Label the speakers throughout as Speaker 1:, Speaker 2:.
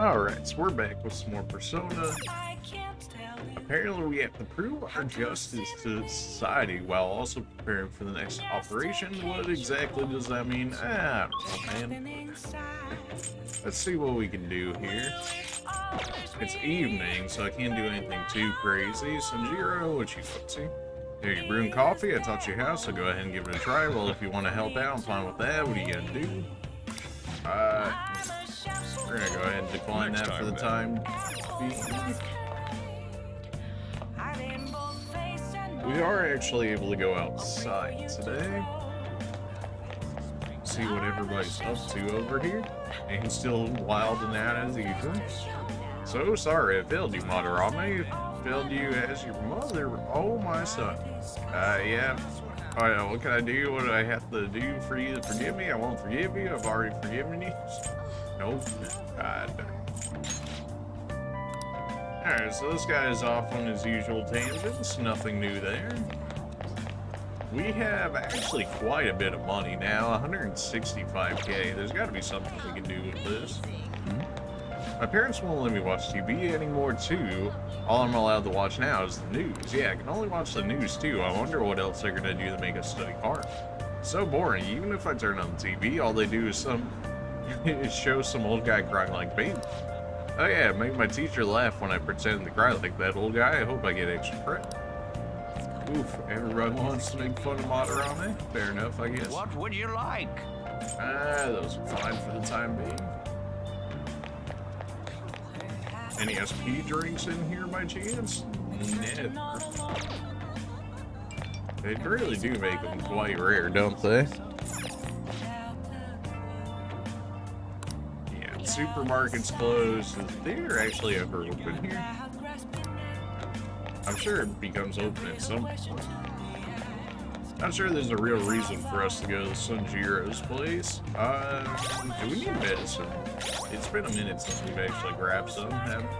Speaker 1: Alright, so we're back with some more Persona. Apparently we have to prove our justice to society while also preparing for the next operation. What exactly does that mean? I don't know, man. Let's see what we can do here. It's evening, so I can't do anything too crazy. Sanjiro, what you up to? Here, you brewing coffee? I taught you how, so go ahead and give it a try. Well, if you want to help out, I'm fine with that. What are you gonna do? We're gonna go ahead and decline that for the time being. We are actually able to go outside today. See what everybody's up to over here. And still wilding out as usual. So sorry I failed you, Madarame. Failed you as your mother. Oh, my son. Yeah. What can I do? What do I have to do for you to forgive me? I won't forgive you. I've already forgiven you. Nope. God. Alright, so this guy is off on his usual tangents. Nothing new there. We have actually quite a bit of money now. 165k. There's got to be something we can do with this. My parents won't let me watch TV anymore, too. All I'm allowed to watch now is the news. Yeah, I can only watch the news, too. I wonder what else they're going to do to make us study hard. So boring. Even if I turn on the TV, all they do is show some old guy crying like a baby. Oh yeah, make my teacher laugh when I pretend to cry like that old guy. I hope I get extra credit. Oof, everyone wants to make fun of Madarame. Fair enough, I guess.
Speaker 2: What would you like?
Speaker 1: Those are fine for the time being. Any SP drinks in here by chance? Never. They really do make them quite rare, don't they? Yeah, the supermarket's closed. Is the theater actually ever open here? I'm sure it becomes open at some point. Not sure there's a real reason for us to go to Sanjiro's place. Do we need medicine? It's been a minute since we've actually grabbed some, haven't we?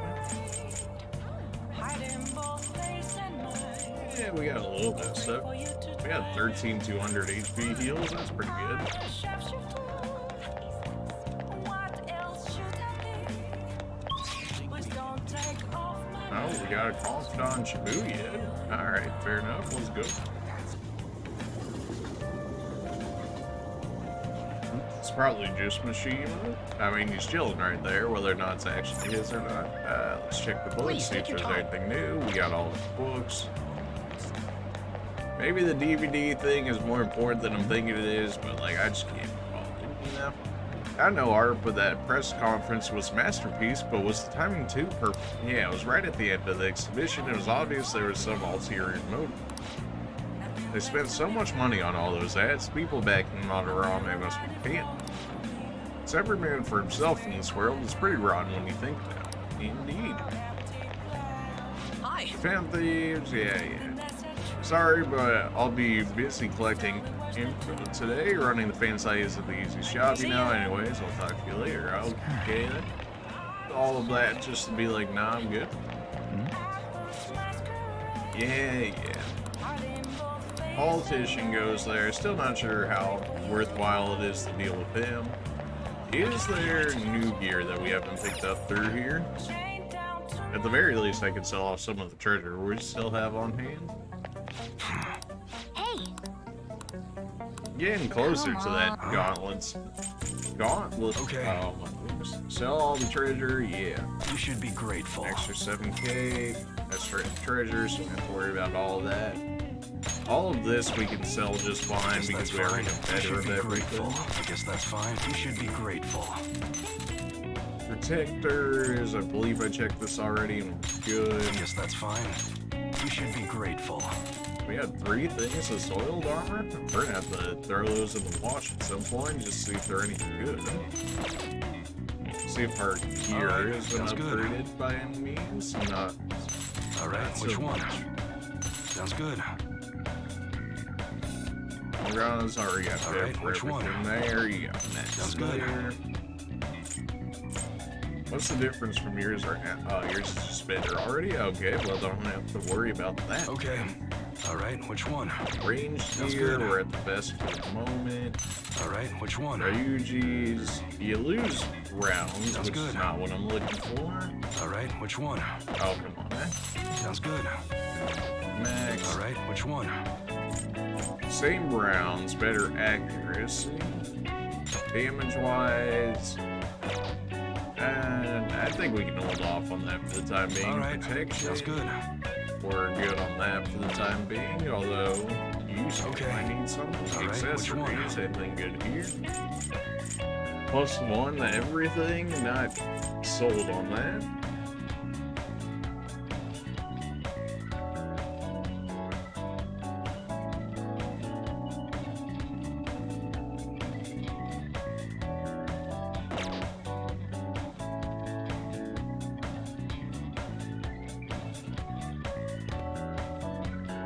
Speaker 1: Yeah, we got a little bit of stuff. We got 13,200 HP heals, that's pretty good. Oh, we got a confidant Shibuya. Alright, fair enough, let's go. It's probably just Mishima. I mean, he's chilling right there, whether or not it's actually his or not. Let's check the books, see if there's anything new. We got all the books. Maybe the DVD thing is more important than I'm thinking it is, but like, I just can't follow it, you know? I know art, but that press conference was a masterpiece, but was the timing too perfect? Yeah, it was right at the end of the exhibition. It was obvious there was some ulterior motive. They spent so much money on all those ads, people back in Madarame must be paying. It's every man for himself in this world. It's pretty rotten when you think about it. Indeed.
Speaker 2: Hi.
Speaker 1: Fan thieves, yeah. Sorry, but I'll be busy collecting info today, running the fan site isn't the easiest job, you know. Anyways, I'll talk to you later. Okay, then. All of that just to be like, nah, I'm good. Yeah. Politician goes there. Still not sure how worthwhile it is to deal with him. Is there new gear that we haven't picked up through here? At the very least, I could sell off some of the treasure we still have on hand.
Speaker 3: Hey.
Speaker 1: Getting closer to that gauntlet.
Speaker 2: Okay.
Speaker 1: Oh my goodness. Sell all the treasure, yeah.
Speaker 2: You should be grateful.
Speaker 1: Extra 7k, extra treasure, so we don't have to worry about all of that. All of this we can sell just fine because we already have better of everything.
Speaker 2: I guess that's fine. You should be grateful.
Speaker 1: Protectors, I believe I checked this already and we're good.
Speaker 2: I guess that's fine. You should be grateful.
Speaker 1: We had 3 things of soiled armor. We're gonna have to throw those in the wash at some point just to see if they're anything good. See if our gear has been upgraded by any means. Not.
Speaker 2: Alright, which one? Sounds good.
Speaker 1: Morgana's already got there
Speaker 2: Alright,
Speaker 1: for
Speaker 2: which
Speaker 1: everything
Speaker 2: one?
Speaker 1: there. You got next
Speaker 2: Sounds good.
Speaker 1: there. What's the difference from yours right now? Oh, yours is just better already? Okay, well, don't have to worry about that.
Speaker 2: Okay. All right, which one?
Speaker 1: Ranged gear, we're at the best for the moment.
Speaker 2: All right, which one?
Speaker 1: Ryuji's, you lose rounds,
Speaker 2: Sounds
Speaker 1: which
Speaker 2: good.
Speaker 1: is not what I'm looking for.
Speaker 2: All right, which one?
Speaker 1: Oh, come on, man.
Speaker 2: Sounds good.
Speaker 1: Max.
Speaker 2: All right, which one?
Speaker 1: Same rounds, better accuracy. Damage-wise, and I think we can hold off on that for the time being.
Speaker 2: All right,
Speaker 1: Protection,
Speaker 2: sounds good.
Speaker 1: we're good on that for the time being, although you might need some
Speaker 2: All right, which one?
Speaker 1: accessories. Anything good here? +1 to everything, not sold on that.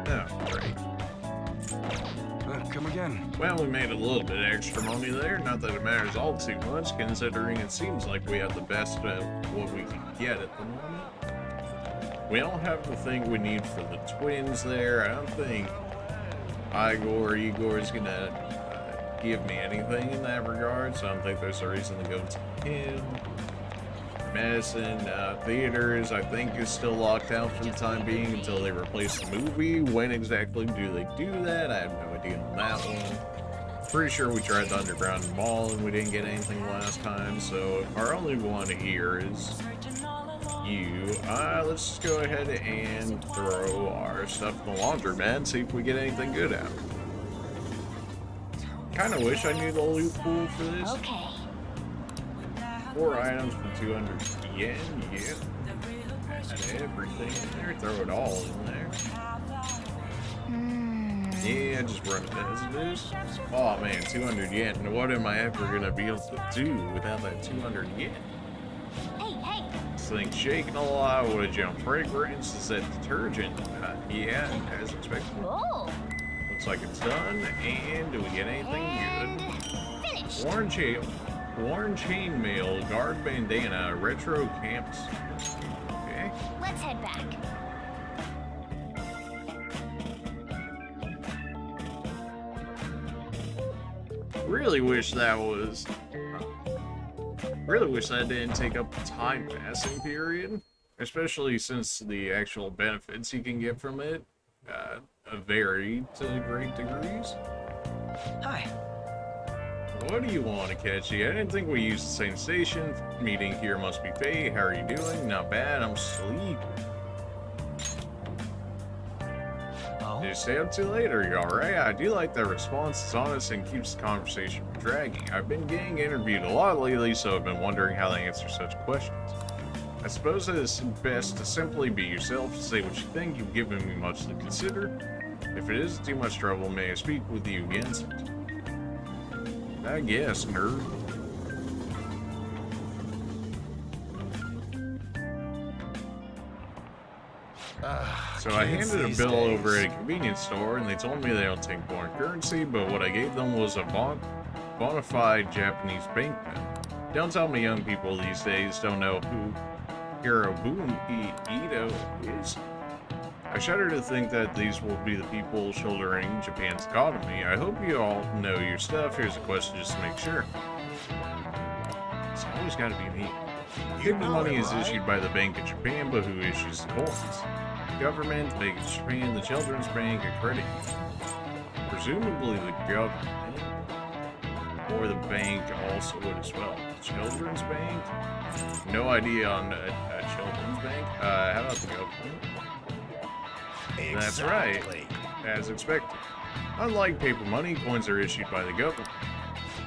Speaker 1: Oh, great.
Speaker 2: Come again.
Speaker 1: Well, we made a little bit extra money there. Not that it matters all too much, considering it seems like we have the best of what we can get at the moment. We don't have the thing we need for the twins there. I don't think Igor is gonna give me anything in that regard, so I don't think there's a reason to go to him. Medicine, theaters, I think is still locked out for the time being until they replace the movie. When exactly do they do that? I have no idea on that one. Pretty sure we tried the Underground Mall and we didn't get anything last time, so our only one here is you. Let's just go ahead and throw our stuff in the laundromat and see if we get anything good out. Kinda wish I knew the loot pool for this.
Speaker 3: Okay.
Speaker 1: 4 items for 200 yen, yeah. Add everything in there, throw it all in there. Yeah, just run it as it is. Oh man, 200 yen. What am I ever gonna be able to do without that 200 yen?
Speaker 3: Hey.
Speaker 1: This thing's shaking a lot. What a jump fragrance. Is that detergent? Yeah, as expected.
Speaker 3: Whoa.
Speaker 1: Looks like it's done. And do we get anything
Speaker 3: And
Speaker 1: good?
Speaker 3: finished.
Speaker 1: Worn chainmail, guard bandana, retro camps. Okay.
Speaker 3: Let's head back.
Speaker 1: Really wish that was. Really wish that didn't take up the time passing period, especially since the actual benefits you can get from it vary to great degrees.
Speaker 2: Hi.
Speaker 1: What do you want to catch you? I didn't think we used the same station. Meeting here must be fate. How are you doing? Not bad. I'm asleep.
Speaker 2: Oh.
Speaker 1: Did you stay up too late? Are you alright? I do like that response. It's honest and keeps the conversation from dragging. I've been getting interviewed a lot lately, so I've been wondering how to answer such questions. I suppose it is best to simply be yourself, say what you think. You've given me much to consider. If it isn't too much trouble, may I speak with you again sometime? I guess, nerd. So I handed a bill over at a convenience store, and they told me they don't take foreign currency, but what I gave them was a bona fide Japanese banknote. Don't tell me young people these days don't know who Hirobuki Ito is. I shudder to think that these will be the people shouldering Japan's economy. I hope you all know your stuff. Here's a question just to make sure. It's always got to be me. Paper money is issued by the Bank of Japan, but who issues the coins? The government, the Bank of Japan, the Children's Bank, a credit union. Presumably the government, or the bank also would as well. The Children's Bank? No idea on a Children's Bank. How about the government? That's right, as expected. Unlike paper money, coins are issued by the government.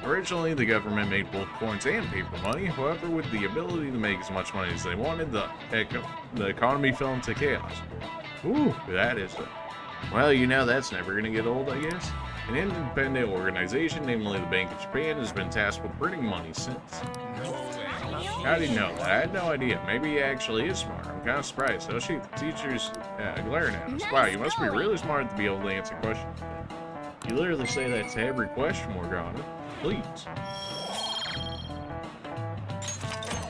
Speaker 1: Originally, the government made both coins and paper money. However, with the ability to make as much money as they wanted, the economy fell into chaos. Ooh, that is well, you know that's never going to get old, I guess. An independent organization, namely the Bank of Japan, has been tasked with printing money since. How do you know that? I had no idea. Maybe he actually is smart. I'm kind of surprised. Oh shoot, the teacher's glaring at us. Wow, you must be really smart to be able to answer questions. You literally say that to every question, Morgana. Please.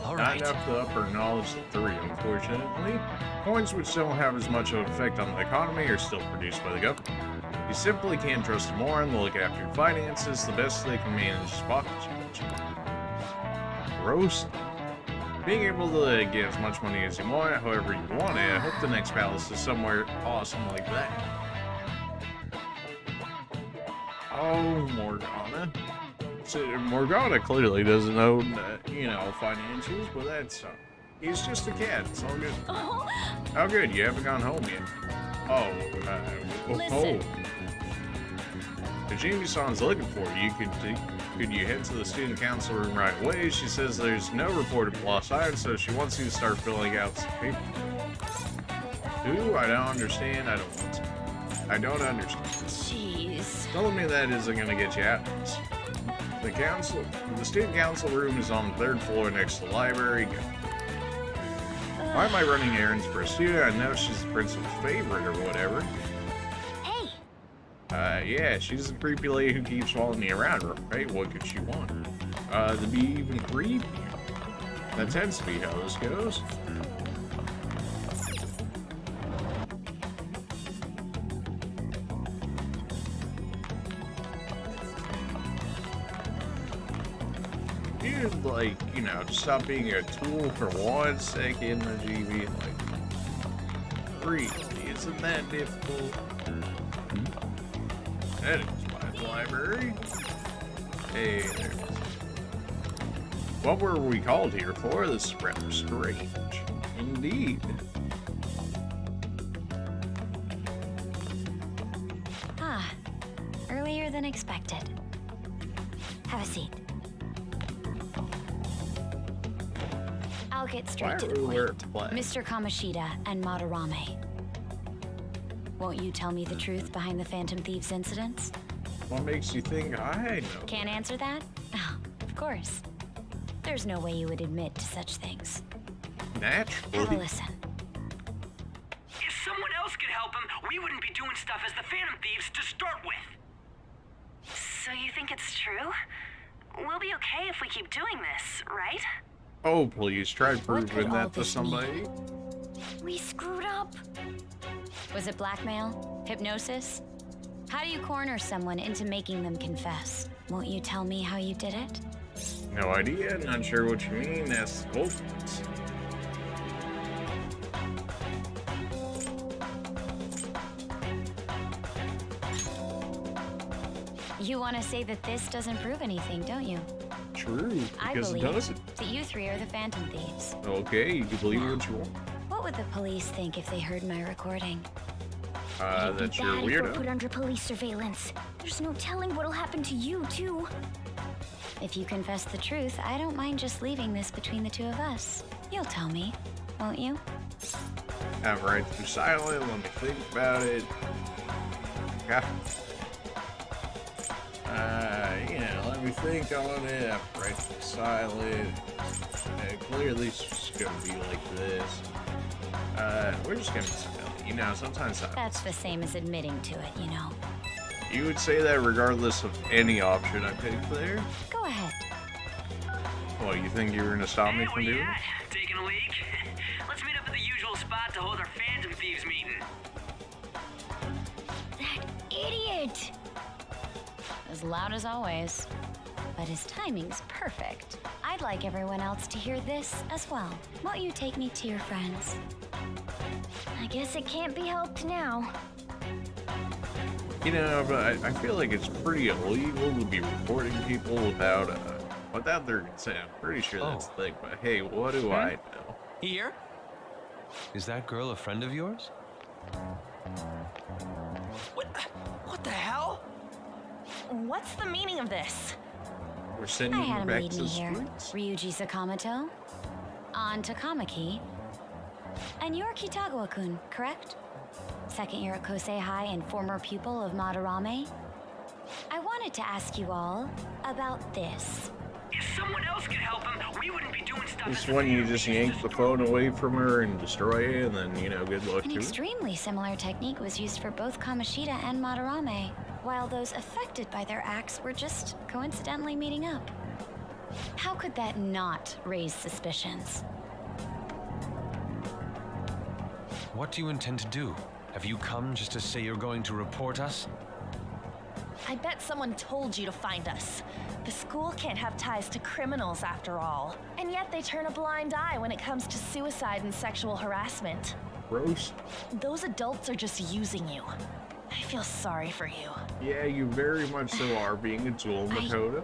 Speaker 2: All
Speaker 1: Not
Speaker 4: right.
Speaker 1: enough to up her knowledge to 3, unfortunately. Coins which don't have as much of an effect on the economy are still produced by the government. You simply can't trust a moron to look after your finances. The best they can manage is pockets. Gross. Being able to get as much money as you want, however you want it. I hope the next palace is somewhere awesome like that. Oh, Morgana. So Morgana clearly doesn't know, financials, but that's... he's just a cat. It's all good. Oh, good. You haven't gone home yet.
Speaker 3: Listen.
Speaker 1: Kajimi-san's looking for you. Could you head to the student council room right away? She says there's no reported lost items, so she wants you to start filling out some paper. Who? I don't understand. I don't want to. I don't understand.
Speaker 3: Jeez.
Speaker 1: Telling me that isn't going to get you out of this. The student council room is on the 3rd floor next to the library. Go. Why am I running errands for a student? I know she's the principal's favorite or whatever.
Speaker 3: Hey.
Speaker 1: Yeah, she's the creepy lady who keeps following me around, right? What could she want? To be even creepier. That tends to be how this goes. You'd, just stop being a tool for 1 second, the GV, really, isn't that difficult? That is my library. Hey, there it is. What were we called here for? This is rather strange. Indeed.
Speaker 3: Earlier than expected. Have a seat. I'll get straight to the point. Mr. Kamoshida and Madarame. Won't you tell me the truth behind the Phantom Thieves incidents?
Speaker 1: What makes you think I know?
Speaker 3: Can't answer that? Oh, of course. There's no way you would admit to such things.
Speaker 1: Naturally.
Speaker 3: Have a listen.
Speaker 4: If someone else could help him, we wouldn't be doing stuff as the Phantom Thieves to start with.
Speaker 5: So you think it's true? We'll be okay if we keep doing this, right?
Speaker 1: Oh, please, try
Speaker 3: What could
Speaker 1: proving
Speaker 3: all
Speaker 1: that to
Speaker 3: this
Speaker 1: somebody.
Speaker 3: We screwed up. Was it blackmail? Hypnosis? How do you corner someone into making them confess? Won't you tell me how you did it?
Speaker 1: No idea, not sure what you mean. That's the whole thing.
Speaker 3: You want to say that this doesn't prove anything, don't you?
Speaker 1: True,
Speaker 3: I
Speaker 1: because it
Speaker 3: believe
Speaker 1: doesn't.
Speaker 3: that you 3 are the Phantom Thieves.
Speaker 1: Okay, you can believe what you want.
Speaker 3: What would the police think if they heard my recording?
Speaker 1: That's your
Speaker 6: Bad if we're
Speaker 1: weirdo.
Speaker 6: put under police surveillance. There's no telling what'll happen to you, too.
Speaker 3: If you confess the truth, I don't mind just leaving this between the 2 of us. You'll tell me, won't you?
Speaker 1: I'm right through silent. Let me think about it. Yeah. Let me think on it. I'm right through silent. Clearly, it's just gonna be like this. We're just gonna be silent. Sometimes
Speaker 3: That's the same as admitting to it, you know.
Speaker 1: you would say that regardless of any option I picked there.
Speaker 3: Go ahead.
Speaker 1: What, you think you were gonna stop me
Speaker 4: Hey,
Speaker 1: from
Speaker 4: where you
Speaker 1: doing it?
Speaker 4: at? Taking a leak? Let's meet up at the usual spot to hold our Phantom Thieves meeting.
Speaker 6: That idiot!
Speaker 3: As loud as always. But his timing's perfect. I'd like everyone else to hear this as well. Won't you take me to your friends?
Speaker 6: I guess it can't be helped now.
Speaker 1: But I feel like it's pretty illegal to be reporting people without their consent. I'm pretty sure that's the thing, but hey, what do I know?
Speaker 7: Here? Is that girl a friend of yours?
Speaker 4: What the hell?
Speaker 5: What's the meaning of this?
Speaker 1: We're
Speaker 3: I
Speaker 1: sending
Speaker 3: had
Speaker 1: you
Speaker 3: him
Speaker 1: back
Speaker 3: lead
Speaker 1: to
Speaker 3: me
Speaker 1: the
Speaker 3: here.
Speaker 1: streets?
Speaker 3: Ryuji Sakamoto. On Takamaki. And you're Kitagawa-kun, correct? Second year at Kosei High and former pupil of Madarame. I wanted to ask you all about this.
Speaker 4: If someone else could help him, we wouldn't be doing stuff
Speaker 1: This
Speaker 4: as the
Speaker 1: one you
Speaker 4: Phantom
Speaker 1: just
Speaker 4: Thieves
Speaker 1: yank
Speaker 4: to
Speaker 1: the
Speaker 4: start
Speaker 1: phone away from her and destroy it, and then, good luck
Speaker 3: An
Speaker 1: to it.
Speaker 3: extremely similar technique was used for both Kamoshida and Madarame, while those affected by their acts were just coincidentally meeting up. How could that not raise suspicions?
Speaker 7: What do you intend to do? Have you come just to say you're going to report us?
Speaker 8: I bet someone told you to find us. The school can't have ties to criminals after all. And yet they turn a blind eye when it comes to suicide and sexual harassment.
Speaker 1: Gross.
Speaker 8: Those adults are just using you. I feel sorry for you.
Speaker 1: Yeah, you very much so are being a tool, Makoto.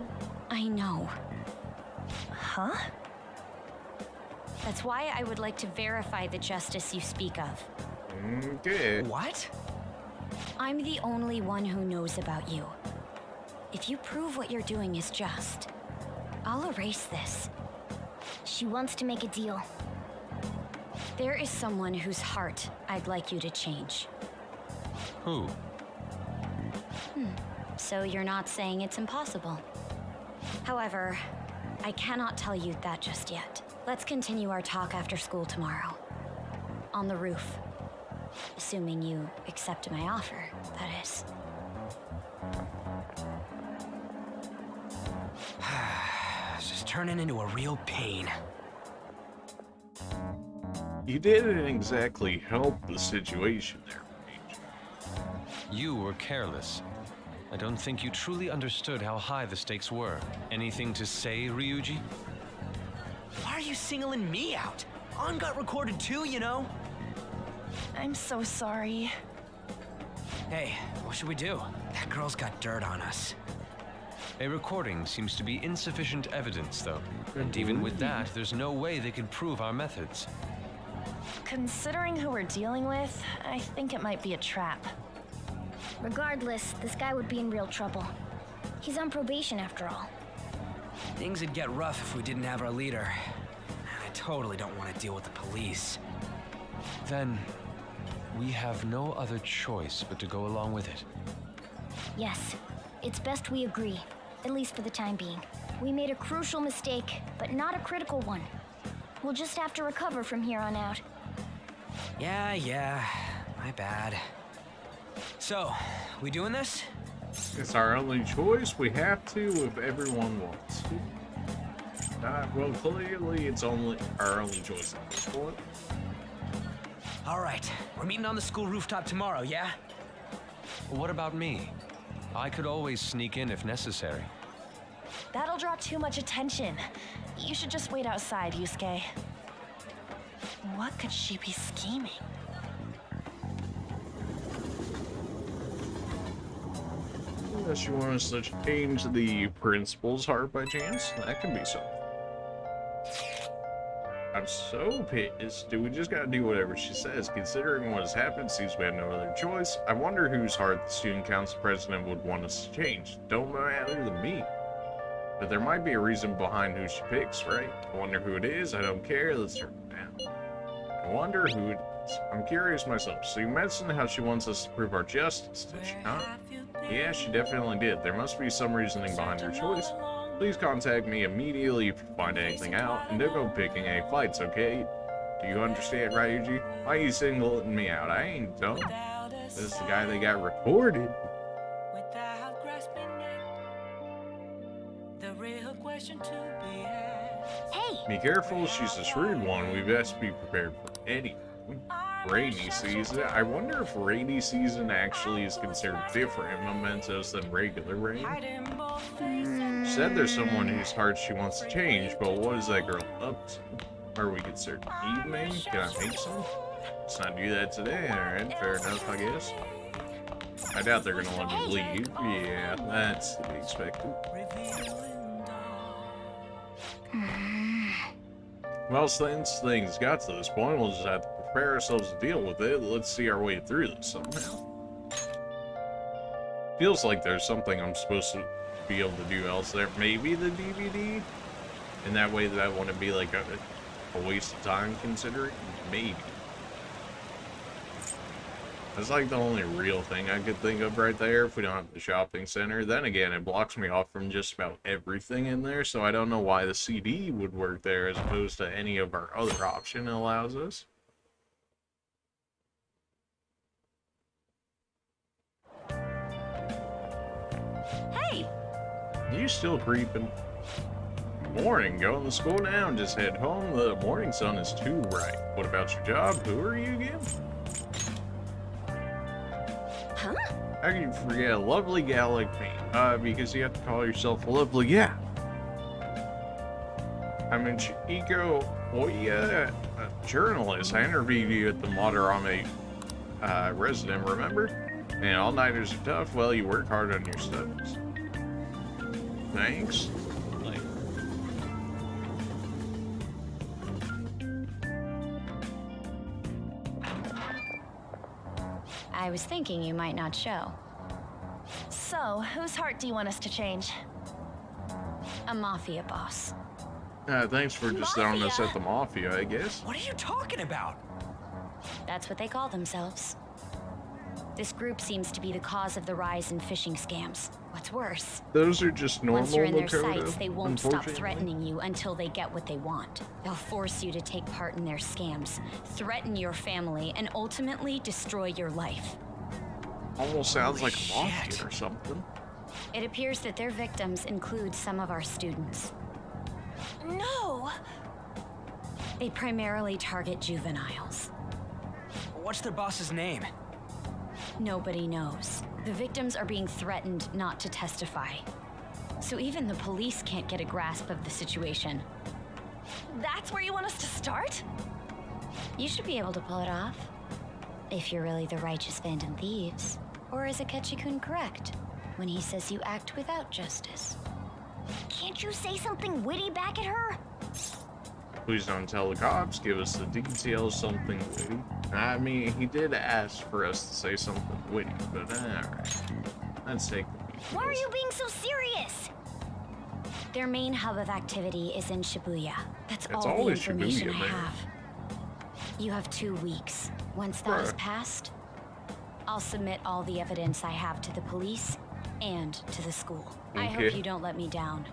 Speaker 3: I know.
Speaker 8: Huh?
Speaker 3: That's why I would like to verify the justice you speak of.
Speaker 1: Okay.
Speaker 7: What?
Speaker 3: I'm the only one who knows about you. If you prove what you're doing is just, I'll erase this.
Speaker 6: She wants to make a deal.
Speaker 3: There is someone whose heart I'd like you to change.
Speaker 7: Who?
Speaker 3: So you're not saying it's impossible. However, I cannot tell you that just yet. Let's continue our talk after school tomorrow. On the roof. Assuming you accept my offer, that is.
Speaker 4: It's just turning into a real pain.
Speaker 1: You didn't exactly help the situation there, Paige.
Speaker 7: You were careless. I don't think you truly understood how high the stakes were. Anything to say, Ryuji?
Speaker 4: Why are you singling me out? On got recorded too, you know?
Speaker 8: I'm so sorry.
Speaker 4: Hey, what should we do? That girl's got dirt on us.
Speaker 7: A recording seems to be insufficient evidence, though. And even with that, there's no way they could prove our methods.
Speaker 8: Considering who we're dealing with, I think it might be a trap.
Speaker 6: Regardless, this guy would be in real trouble. He's on probation after all.
Speaker 4: Things would get rough if we didn't have our leader. I totally don't want to deal with the police.
Speaker 7: Then, we have no other choice but to go along with it.
Speaker 6: Yes, it's best we agree, at least for the time being. We made a crucial mistake, but not a critical one. We'll just have to recover from here on out.
Speaker 4: Yeah, my bad. So, we doing this?
Speaker 1: It's our only choice. We have to if everyone wants to. Well, clearly it's only our only choice at this point.
Speaker 4: All right, we're meeting on the school rooftop tomorrow, yeah?
Speaker 7: What about me? I could always sneak in if necessary.
Speaker 8: That'll draw too much attention. You should just wait outside, Yusuke. What could she be scheming?
Speaker 1: Unless you want us to change the principal's heart by chance, that can be so. I'm so pissed. Do we just gotta do whatever she says? Considering what has happened, seems we have no other choice. I wonder whose heart the student council president would want us to change. Don't matter to me. But there might be a reason behind who she picks, right? I wonder who it is. I don't care. Let's turn it down. I wonder who it is. I'm curious myself. So you mentioned how she wants us to prove our justice, did she not? Yeah, she definitely did. There must be some reasoning behind her choice. Please contact me immediately if you find anything out, and don't go picking any fights, okay? Do you understand, Ryuji? Why are you singling me out? I ain't dumb. This is the guy that got recorded.
Speaker 9: Without grasping it, the real question to be asked.
Speaker 6: Hey!
Speaker 1: Be careful, she's a shrewd one. We best be prepared for anything. Rainy season. I wonder if rainy season actually is considered different in Mementos than regular rain. She said there's someone whose heart she wants to change, but what is that girl up to? Are we considered evening? Can I make some? Let's not do that today. Alright, fair enough, I guess. I doubt they're gonna let me leave. Yeah, that's to be expected. Well, since things got to this point, we'll just have to prepare ourselves to deal with it. Let's see our way through this somehow. Feels like there's something I'm supposed to be able to do else there. Maybe the DVD? In that way that wouldn't be like a waste of time considering? Maybe. That's like the only real thing I could think of right there if we don't have the shopping center. Then again, it blocks me off from just about everything in there, so I don't know why the CD would work there as opposed to any of our other option it allows us.
Speaker 8: Hey!
Speaker 1: You still creeping? Morning, going to school now and just head home. The morning sun is too bright. What about your job? Who are you again?
Speaker 8: Huh?
Speaker 1: How can you forget a lovely gal like me? Because you have to call yourself a lovely gal. I'm in Chico Oya, a journalist. I interviewed you at the Madarame resident, remember? And all-nighters are tough. Well, you work hard on your studies. Thanks.
Speaker 3: I was thinking you might not show.
Speaker 8: So, whose heart do you want us to change?
Speaker 3: A Mafia boss.
Speaker 1: Thanks for just throwing us at the Mafia, I guess.
Speaker 4: What are you talking about?
Speaker 3: That's what they call themselves. This group seems to be the cause of the rise in phishing scams. What's worse,
Speaker 1: Those are just normal
Speaker 3: once you're in their
Speaker 1: Lakota,
Speaker 3: sights, they won't stop
Speaker 1: unfortunately.
Speaker 3: threatening you until they get what they want. They'll force you to take part in their scams, threaten your family, and ultimately destroy your life.
Speaker 1: Almost sounds like a
Speaker 4: Holy
Speaker 1: Mafia
Speaker 4: shit.
Speaker 1: or something.
Speaker 3: It appears that their victims include some of our students.
Speaker 8: No!
Speaker 3: They primarily target juveniles.
Speaker 4: What's their boss's name?
Speaker 3: Nobody knows. The victims are being threatened not to testify. So even the police can't get a grasp of the situation.
Speaker 8: That's where you want us to start?
Speaker 3: You should be able to pull it off. If you're really the righteous Phantom Thieves. Or is Akechi-kun correct when he says you act without justice?
Speaker 6: Can't you say something witty back at her?
Speaker 1: Please don't tell the cops. Give us the details, something witty. I mean, he did ask for us to say something witty, but alright. Let's take the details.
Speaker 6: Why are you being so serious?
Speaker 3: Their main hub of activity is in Shibuya. That's
Speaker 1: It's
Speaker 3: all the
Speaker 1: always
Speaker 3: information
Speaker 1: Shibuya
Speaker 3: I
Speaker 1: there.
Speaker 3: have. You have 2 weeks. Once that is
Speaker 1: Bruh.
Speaker 3: passed, I'll submit all the evidence I have to the police and to the school. I
Speaker 1: Okay.
Speaker 3: hope you don't let me down.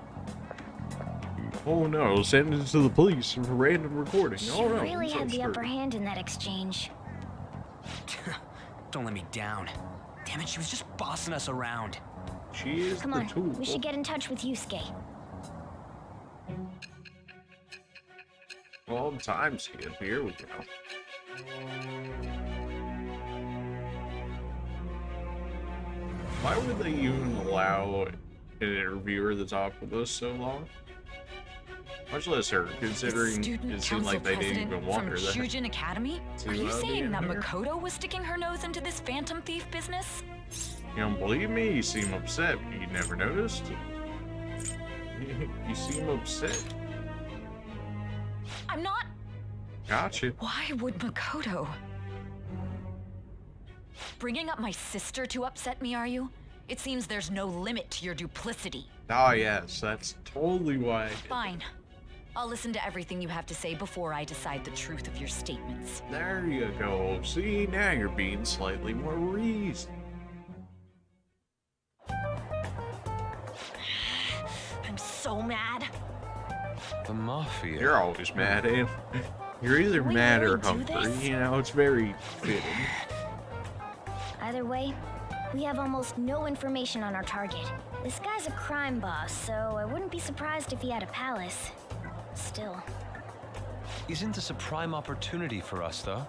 Speaker 1: Oh no, send it to the police for random recording.
Speaker 6: She
Speaker 1: Oh no,
Speaker 6: really
Speaker 1: I'm so
Speaker 6: had the upper
Speaker 1: screwed.
Speaker 6: hand in that exchange.
Speaker 4: Don't let me down. Damn it, she was just bossing us around.
Speaker 1: She is
Speaker 6: Come
Speaker 1: the
Speaker 6: on,
Speaker 1: tool.
Speaker 6: we should get in touch with Yusuke.
Speaker 1: Well, time skip. Here we go. Why would they even allow an interviewer to talk with us so long? Much less her, considering
Speaker 10: Student
Speaker 1: it seemed like they
Speaker 10: council
Speaker 1: didn't even
Speaker 10: president
Speaker 1: want
Speaker 10: from
Speaker 1: her there.
Speaker 10: Shujin Academy?
Speaker 1: To,
Speaker 10: Are you
Speaker 1: be
Speaker 10: saying that
Speaker 1: in there?
Speaker 10: Makoto was sticking her nose into this phantom thief business?
Speaker 1: You don't believe me? You seem upset. You never noticed? You seem upset.
Speaker 10: I'm not.
Speaker 1: Gotcha.
Speaker 10: Why would Makoto? Bringing up my sister to upset me, are you? It seems there's no limit to your duplicity.
Speaker 1: Ah, yes, that's totally why. I did.
Speaker 10: Fine. I'll listen to everything you have to say before I decide the truth of your statements.
Speaker 1: There you go. See, now you're being slightly more reasonable.
Speaker 8: I'm so mad.
Speaker 7: The Mafia.
Speaker 1: You're always mad, Ann. You're either
Speaker 8: Can we
Speaker 1: mad or
Speaker 8: really do
Speaker 1: hungry.
Speaker 8: this?
Speaker 1: You know, it's very fitting.
Speaker 6: Either way, we have almost no information on our target. This guy's a crime boss, so I wouldn't be surprised if he had a palace. Still.
Speaker 7: Isn't this a prime opportunity for us, though?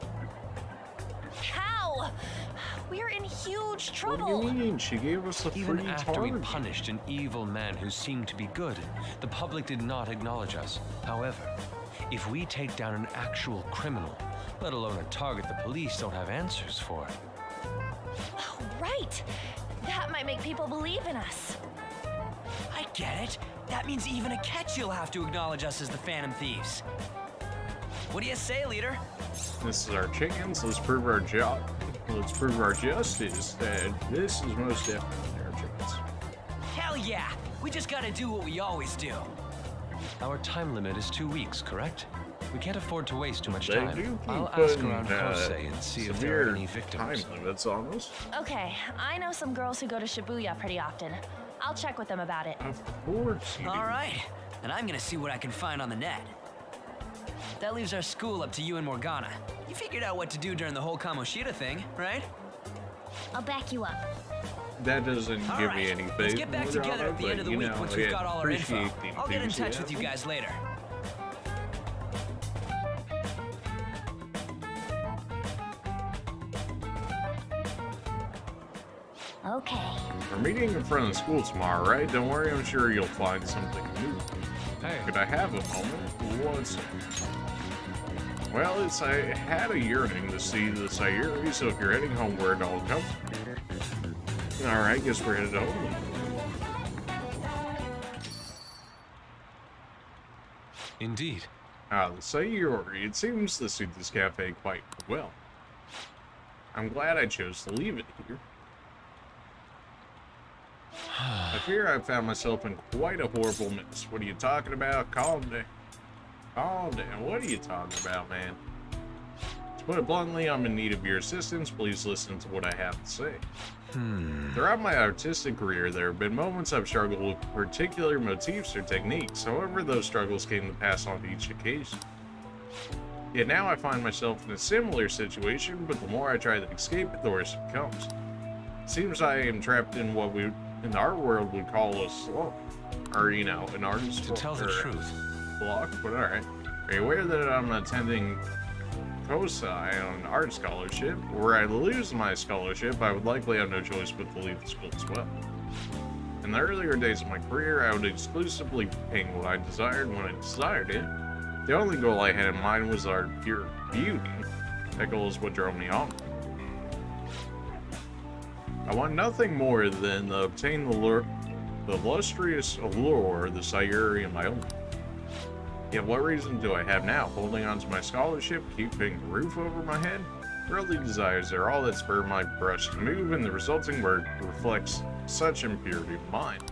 Speaker 8: How? We're in huge
Speaker 1: What
Speaker 8: trouble.
Speaker 1: do you mean? She gave us a
Speaker 7: Even
Speaker 1: free
Speaker 7: after we
Speaker 1: target.
Speaker 7: punished an evil man who seemed to be good, the public did not acknowledge us. However, if we take down an actual criminal, let alone a target the police don't have answers for,
Speaker 8: Oh, right. That might make people believe in us.
Speaker 4: I get it. That means even Akechi will have to acknowledge us as the Phantom Thieves. What do you say, leader?
Speaker 1: This is our chance. Let's prove our job. Let's prove our justice. And this is most definitely our chance.
Speaker 4: Hell yeah! We just gotta do what we always do.
Speaker 7: our time limit is 2 weeks, correct? We can't afford to waste too much
Speaker 1: They
Speaker 7: time.
Speaker 1: do keep
Speaker 7: I'll ask
Speaker 1: putting,
Speaker 7: around Kosei and see if there are
Speaker 1: severe
Speaker 7: any victims.
Speaker 1: time limits on us.
Speaker 8: Okay, I know some girls who go to Shibuya pretty often. I'll check with them about it.
Speaker 1: Of course you do.
Speaker 4: All right, and I'm gonna see what I can find on the net. That leaves our school up to you and Morgana. You figured out what to do during the whole Kamoshida thing, right?
Speaker 6: I'll back you up.
Speaker 1: that doesn't give me any faith.
Speaker 4: Let's get back
Speaker 1: in
Speaker 4: together
Speaker 1: Madara,
Speaker 4: at the
Speaker 1: but,
Speaker 4: end of the
Speaker 1: you
Speaker 4: week
Speaker 1: know,
Speaker 4: once we've
Speaker 1: I
Speaker 4: got all our info.
Speaker 1: appreciate the
Speaker 4: I'll get in touch with you
Speaker 1: enthusiasm.
Speaker 4: guys later.
Speaker 6: Okay.
Speaker 1: We're meeting in front of the school tomorrow, right? Don't worry, I'm sure you'll find something new.
Speaker 7: Hey,
Speaker 1: Could I have a moment? What's it? Well, I had a yearning to see the Sayuri, so if you're heading homeward, I'll come. Alright, guess we're headed home.
Speaker 7: indeed.
Speaker 1: Ah, the Sayuri. It seems to suit this cafe quite well. I'm glad I chose to leave it here. I fear I've found myself in quite a horrible mess. What are you talking about? Calm down. Calm down. What are you talking about, man? To put it bluntly, I'm in need of your assistance. Please listen to what I have to say. Throughout my artistic career, there have been moments I've struggled with particular motifs or techniques. However, those struggles came to pass on each occasion. Yet now I find myself in a similar situation, but the more I try to escape it, the worse it becomes. It seems I am trapped in what we, in our world, would call a slump. Or, you know, an artist
Speaker 7: To tell the truth,
Speaker 1: block, but alright. Are you aware that I'm attending COSI on an art scholarship? Were I to lose my scholarship, I would likely have no choice but to leave the school as well. In the earlier days of my career, I would exclusively paint what I desired when I desired it. The only goal I had in mind was art, pure beauty. That goal is what drove me on. I want nothing more than to obtain the lustrous allure of the Sayuri in my own. Yet what reason do I have now? Holding on to my scholarship, keeping a roof over my head? Worldly desires are all that spur my brush to move, and the resulting work reflects such impurity of mind.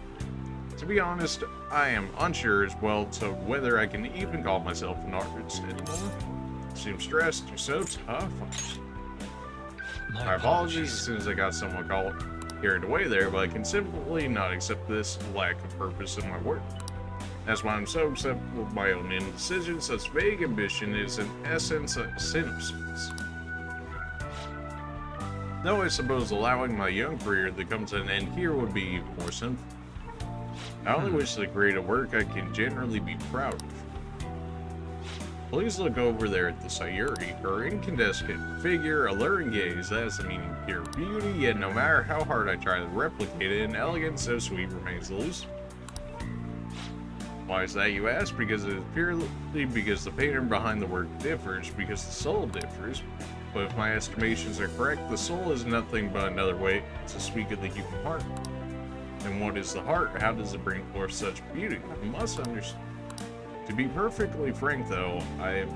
Speaker 1: To be honest, I am unsure as well to whether I can even call myself an artist anymore. I seem stressed or so tough. My apologies as soon as I got somewhat carried away there, but I can simply not accept this lack of purpose in my work. That's why I'm so upset with my own indecision. Such vague ambition is in essence a cynicism. Though I suppose allowing my young career to come to an end here would be even more sinful. I only wish to create a work I can generally be proud of. Please look over there at the Sayuri. Her incandescent figure, alluring gaze, that is the meaning of pure beauty, yet no matter how hard I try to replicate it, an elegance so sweet remains elusive. Why is that, you ask? Because it is purely because the painter behind the work differs, because the soul differs. But if my estimations are correct, the soul is nothing but another way to speak of the human heart. And what is the heart? How does it bring forth such beauty? I must understand. To be perfectly frank, though, I am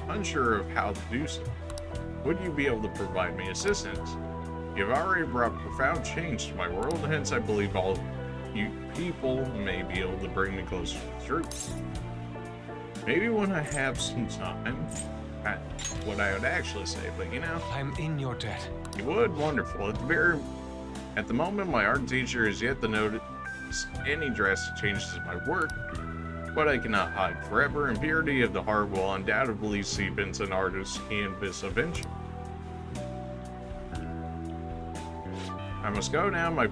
Speaker 1: unsure of how to do so. Would you be able to provide me assistance? You have already brought profound change to my world, hence I believe all you people may be able to bring me closer to the truth. Maybe when I have some time, that's what I would actually say, but you know.
Speaker 7: I'm in your debt.
Speaker 1: You would? Wonderful. At the moment, my art teacher has yet to notice any drastic changes in my work, but I cannot hide forever. Impurity of the heart will undoubtedly seep into an artist's canvas eventually. I must go now. My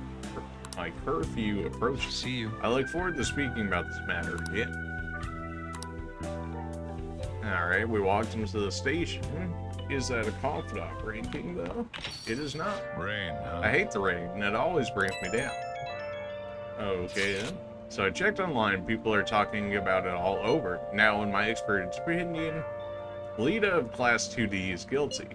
Speaker 1: curfew approaches.
Speaker 7: See you.
Speaker 1: I look forward to speaking about this matter again. Alright, we walked into the station. Is that a coffee ranking, though? It is not.
Speaker 2: Rain, huh?
Speaker 1: I hate the rain, and it always brings me down. Okay, then. So I checked online, people are talking about it all over. Now, in my expert opinion, Lita of Class 2D is guilty.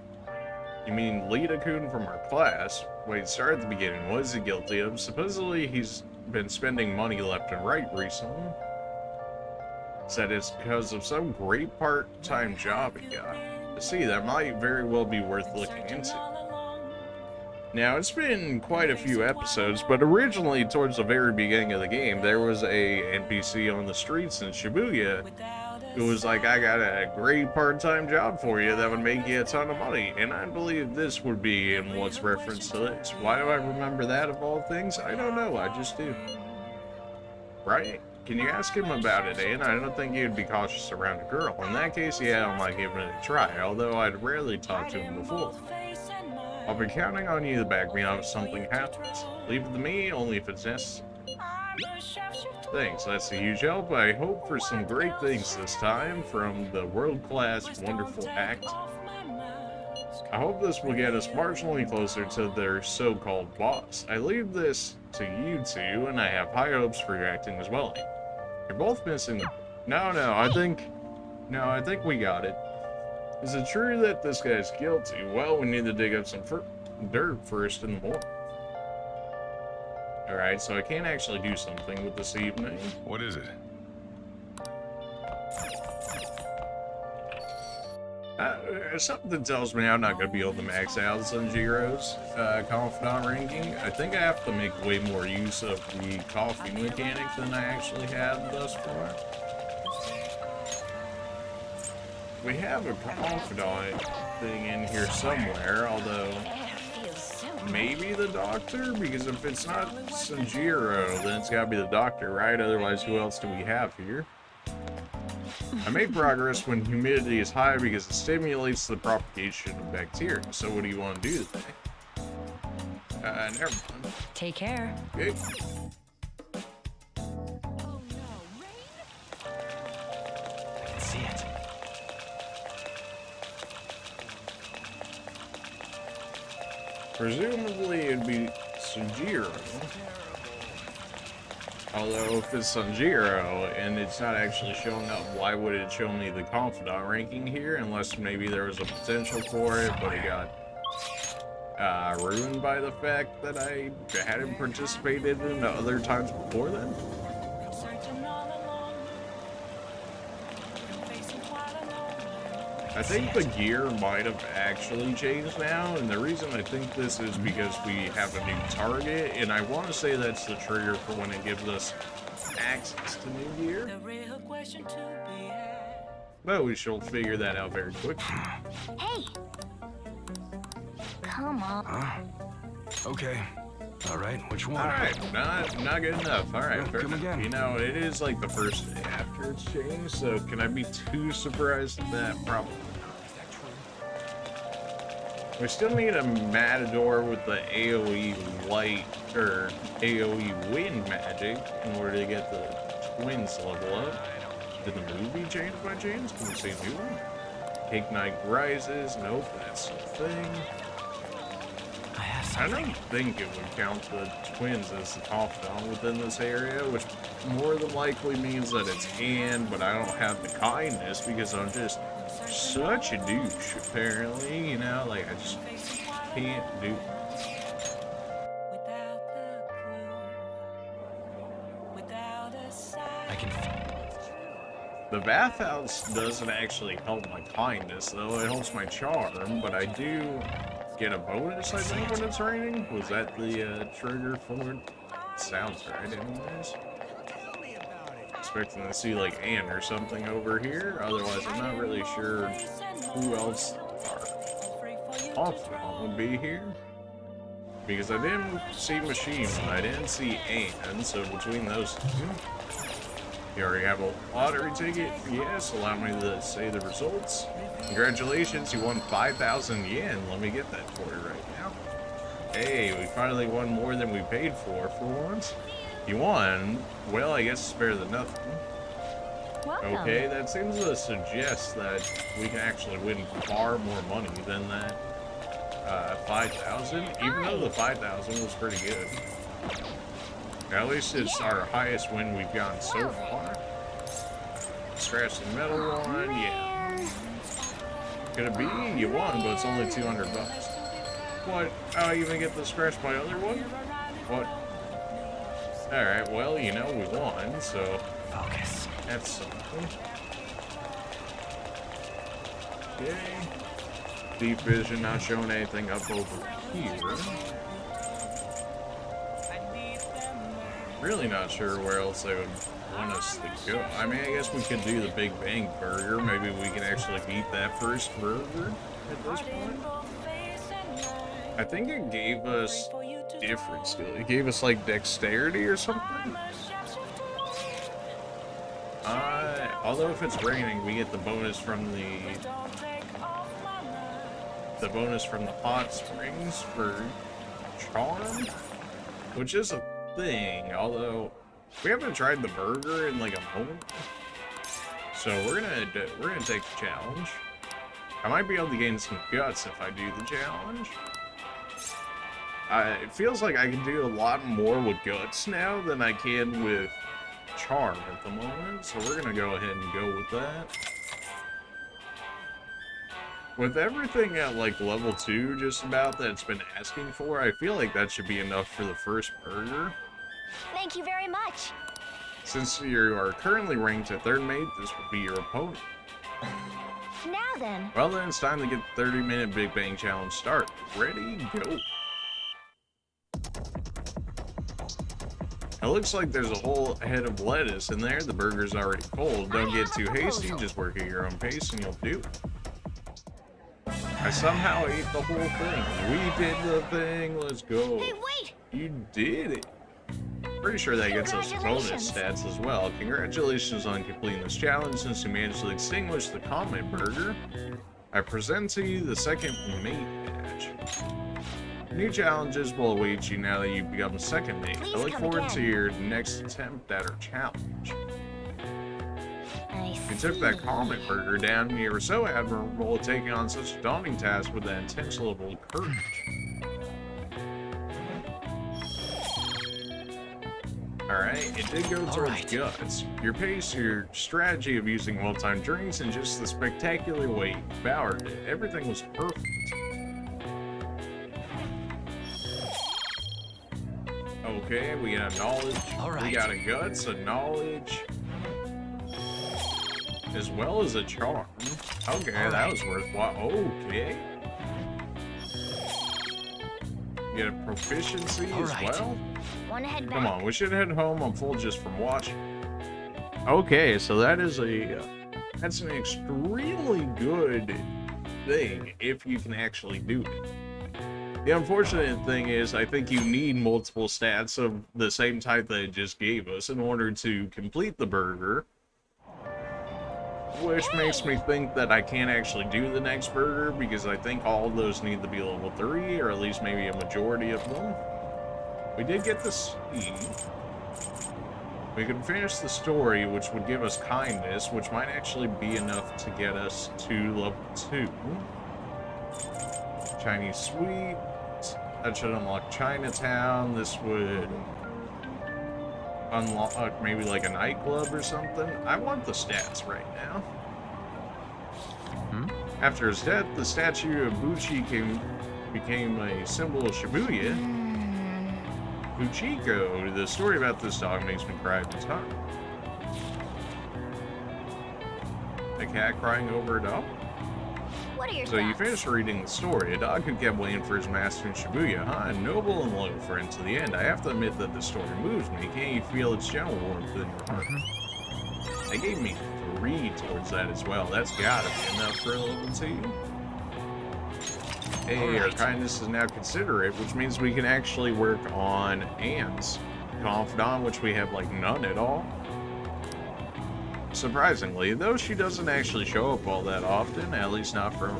Speaker 1: You mean Lita-kun from our class? Wait, start at the beginning. What is he guilty of? Supposedly, he's been spending money left and right recently. Said it's because of some great part-time job he got. See, that might very well be worth looking into. Now, it's been quite a few episodes, but originally, towards the very beginning of the game, there was a NPC on the streets in Shibuya who was like, I got a great part-time job for you that would make you a ton of money, and I believe this would be in what's reference to this. Why do I remember that of all things? I don't know, I just do. Right? Can you ask him about it, and I don't think he'd be cautious around a girl. In that case, yeah, I might give it a try, although I'd rarely talked to him before. I'll be counting on you to back me up if something happens. Leave it to me, only if it's necessary. Thanks, that's a huge help. I hope for some great things this time from the world-class, wonderful act. I hope this will get us marginally closer to their so-called boss. I leave this to you two, and I have high hopes for your acting as well. You're both missing... No, I think we got it. Is it true that this guy's guilty? Well, we need to dig up some dirt first in the morning. Alright, so I can't actually do something with this evening.
Speaker 2: What is it?
Speaker 1: Something tells me I'm not going to be able to max out Sanjiro's confidant ranking. I think I have to make way more use of the coffee mechanic than I actually have thus far. We have a confidant thing in here somewhere, although maybe the doctor? Because if it's not Sanjiro, then it's got to be the doctor, right? Otherwise, who else do we have here? I made progress when humidity is high because it stimulates the propagation of bacteria. So what do you want to do today? Never mind.
Speaker 10: Take care.
Speaker 1: Okay.
Speaker 4: I can see it.
Speaker 1: Presumably it'd be Sanjiro. Although if it's Sanjiro and it's not actually showing up, why would it show me the confidant ranking here? Unless maybe there was a potential for it, but it got ruined by the fact that I hadn't participated in the other times before then. I think the gear might have actually changed now, and the reason I think this is because we have a new target, and I want to say that's the trigger for when it gives us access to new gear. But we shall figure that out very quickly.
Speaker 6: Hey! Come on.
Speaker 2: Huh? Okay. Alright, which one?
Speaker 1: Alright, not good enough. Alright, fair
Speaker 2: come
Speaker 1: enough.
Speaker 2: again.
Speaker 1: You know, it is like the first day after it's changed, so can I be too surprised at that? Probably not. We still need a matador with the AoE light, or AoE wind magic in order to get the twins level up. Did the movie change by chance? Can we see a new one? Cake Night Rises. Nope, that's the thing. I don't think it would count the twins as the confidant within this area, which more than likely means that it's Anne, but I don't have the kindness because I'm just such a douche, apparently, you know, like I just can't do it.
Speaker 4: I can.
Speaker 1: The bathhouse doesn't actually help my kindness, though. It helps my charm, but I do get a bonus, I think, when it's raining. Was that the trigger for it? Sounds right, anyways. Expecting to see, like, Anne or something over here. Otherwise, I'm not really sure who else our confidant would be here. Because I didn't see Machine, and I didn't see Anne, so between those two... You already have a lottery ticket? Yes, allow me to say the results. Congratulations, you won 5,000 yen. Let me get that for you right now. Hey, we finally won more than we paid for once. You won? Well, I guess it's better than nothing.
Speaker 6: Welcome.
Speaker 1: Okay, that seems to suggest that we can actually win far more money than that 5,000, even though the 5,000 was pretty good. At least it's our highest win we've gotten so far. Scratch the metal one, yeah. Could it be? You won, but it's only $200. What? How do I even get the scratch my other one? What? Alright, well, you know we won, so...
Speaker 4: Focus.
Speaker 1: That's something. Okay. Deep vision not showing anything up over here. Really not sure where else they would want us to go. I mean, I guess we could do the Big Bang Burger. Maybe we can actually beat that first burger at this point. I think it gave us different skill. It gave us like dexterity or something. Although if it's raining, we get the bonus from the the bonus from the hot springs for charm, which is a thing, although we haven't tried the burger in like a moment. So we're gonna take the challenge. I might be able to gain some guts if I do the challenge. It feels like I can do a lot more with guts now than I can with charm at the moment, so we're gonna go ahead and go with that. With everything at like level 2 just about that it's been asking for, I feel like that should be enough for the first burger.
Speaker 6: Thank you very much.
Speaker 1: Since you are currently ranked at 3rd mate, this will be your opponent.
Speaker 6: Now then.
Speaker 1: Well then, it's time to get the 30-minute Big Bang Challenge started. Ready, go. It looks like there's a whole head of lettuce in there. The burger's already cold. Don't get too hasty, just work at your own pace and you'll do it. I somehow ate the whole thing. We did the thing, let's go.
Speaker 6: Hey, wait!
Speaker 1: You did it. Pretty sure that gets us bonus stats as well. Congratulations on completing this challenge since you managed to extinguish the comet burger. I present to you the 2nd mate badge. New challenges will await you now that you've become 2nd mate. I look forward to your next attempt at our challenge. You took that comet burger down and you were so admirable at taking on such a daunting task with that intense level of courage. Alright, it did go towards guts. Your pace, your strategy of using well-timed drinks, and just the spectacular way you devoured it. Everything was perfect. Okay, we got a knowledge. We got a guts, a knowledge, as well as a charm. Okay, that was worthwhile. Okay. Get a proficiency as well. Come on, we should head home. I'm full just from watching. Okay, so that is that's an extremely good thing if you can actually do it. The unfortunate thing is, I think you need multiple stats of the same type that it just gave us in order to complete the burger. Which makes me think that I can't actually do the next burger because I think all of those need to be level 3, or at least maybe a majority of them. We did get the seed. We could finish the story, which would give us kindness, which might actually be enough to get us to level 2. Chinese sweet. That should unlock Chinatown. This would unlock maybe like a nightclub or something. I want the stats right now. After his death, the statue of Buchi became a symbol of Shibuya. Buchiko, the story about this dog makes me cry every time. A cat crying over a dog?
Speaker 6: What are your
Speaker 1: So you finished reading the story. A dog who kept waiting for his master in Shibuya, huh? A noble and loyal friend to the end. I have to admit that the story moves me. Can't you feel its gentle warmth in your heart? They gave me 3 towards that as well. That's gotta be enough for a level 2. Hey, our kindness is now considerate, which means we can actually work on Anne's confidant, which we have like none at all. Surprisingly, though she doesn't actually show up all that often, at least not from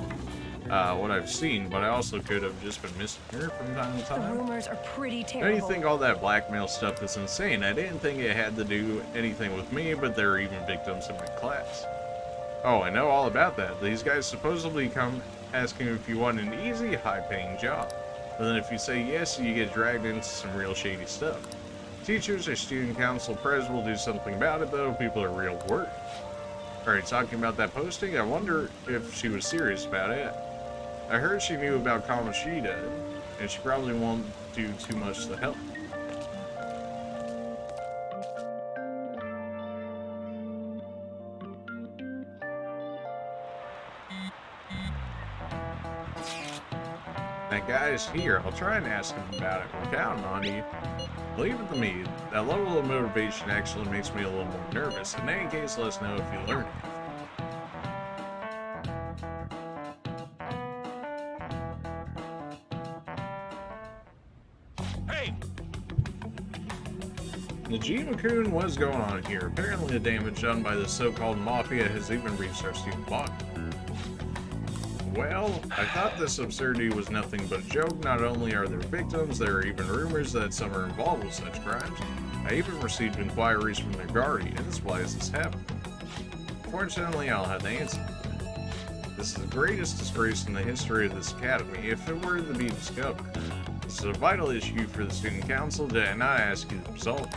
Speaker 1: what I've seen, but I also could have just been missing her from time to time.
Speaker 8: The rumors are pretty
Speaker 1: Don't
Speaker 8: terrible.
Speaker 1: you think all that blackmail stuff is insane? I didn't think it had to do anything with me, but there are even victims in my class. Oh, I know all about that. These guys supposedly come asking if you want an easy, high-paying job. And then if you say yes, you get dragged into some real shady stuff. Teachers or student council pres will do something about it, though. People are real worried. Alright, talking about that posting, I wonder if she was serious about it. I heard she knew about Kamoshida, and she probably won't do too much to help. That guy's here. I'll try and ask him about it. I'm counting on you. Leave it to me. That level of motivation actually makes me a little more nervous. In any case, let us know if you learn it.
Speaker 2: Hey!
Speaker 1: Najima-kun, what's going on here? Apparently the damage done by the so-called Mafia has even reached our student body. Well, I thought this absurdity was nothing but a joke. Not only are there victims, there are even rumors that some are involved with such crimes. I even received inquiries from their guardians. Why is this happening? Fortunately, I'll have the answer. This is the greatest disgrace in the history of this academy, if it were to be discovered. This is a vital issue for the student council. Did I not ask you to resolve it?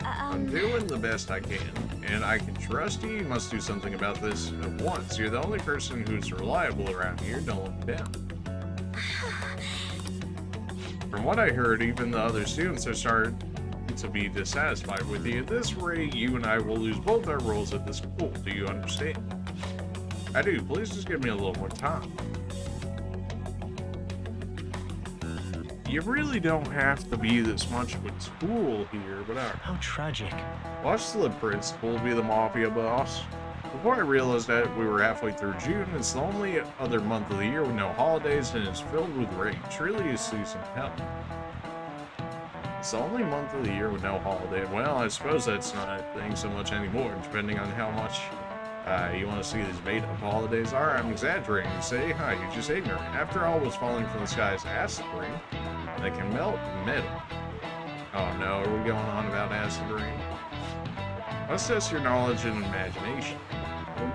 Speaker 1: I'm doing the best I can, and I can trust you. You must do something about this at once. You're the only person who's reliable around here. Don't let me down. From what I heard, even the other students are starting to be dissatisfied with you. At this rate, you and I will lose both our roles at this school. Do you understand? I do. Please just give me a little more time. You really don't have to be this much of a tool here, but
Speaker 4: How tragic.
Speaker 1: watch the principal be the Mafia boss. Before I realized that we were halfway through June, it's the only other month of the year with no holidays and it's filled with rain. Truly a season of hell. It's the only month of the year with no holiday. Well, I suppose that's not a thing so much anymore, depending on how much you want to see these made-up holidays are. I'm exaggerating. Say, hi, you're just ignorant. After all was falling from the sky is acid rain that can melt metal. Oh no, are we going on about acid rain? Let's test your knowledge and imagination.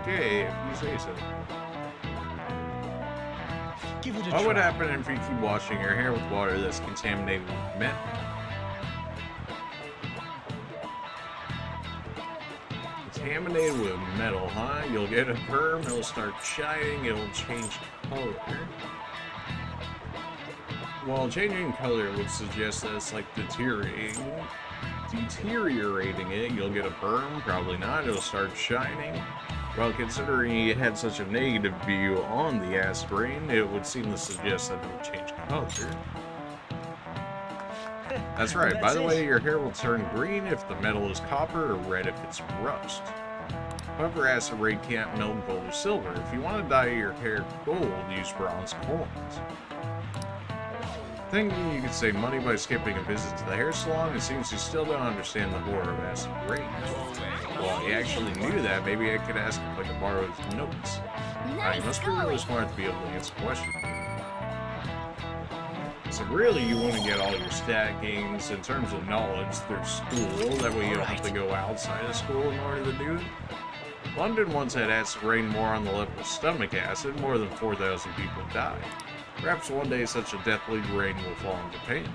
Speaker 1: Okay, if you say so.
Speaker 4: Give it a
Speaker 1: What would
Speaker 4: try.
Speaker 1: happen if you keep washing your hair with water that's contaminated with metal? Contaminated with metal, huh? You'll get a perm, it'll start shining, it'll change color. Well, changing color would suggest that it's like deteriorating it. You'll get a perm, probably not, it'll start shining. Well, considering you had such a negative view on the acid rain, it would seem to suggest that it would change color. That's right. By the way, your hair will turn green if the metal is copper or red if it's rust. However, acid rain can't melt gold or silver. If you want to dye your hair gold, use bronze coins. Thinking you could save money by skipping a visit to the hair salon, it seems you still don't understand the horror of acid rain. Well, he actually knew that. Maybe I could ask if I could borrow his notes. You must be really smart to be able to answer questions. So really, you want to get all your stat gains in terms of knowledge through school. That way you don't have to go outside of school in order to do it. London once had acid rain more on the level of stomach acid. More than 4,000 people died. Perhaps one day such a deathly rain will fall in Japan.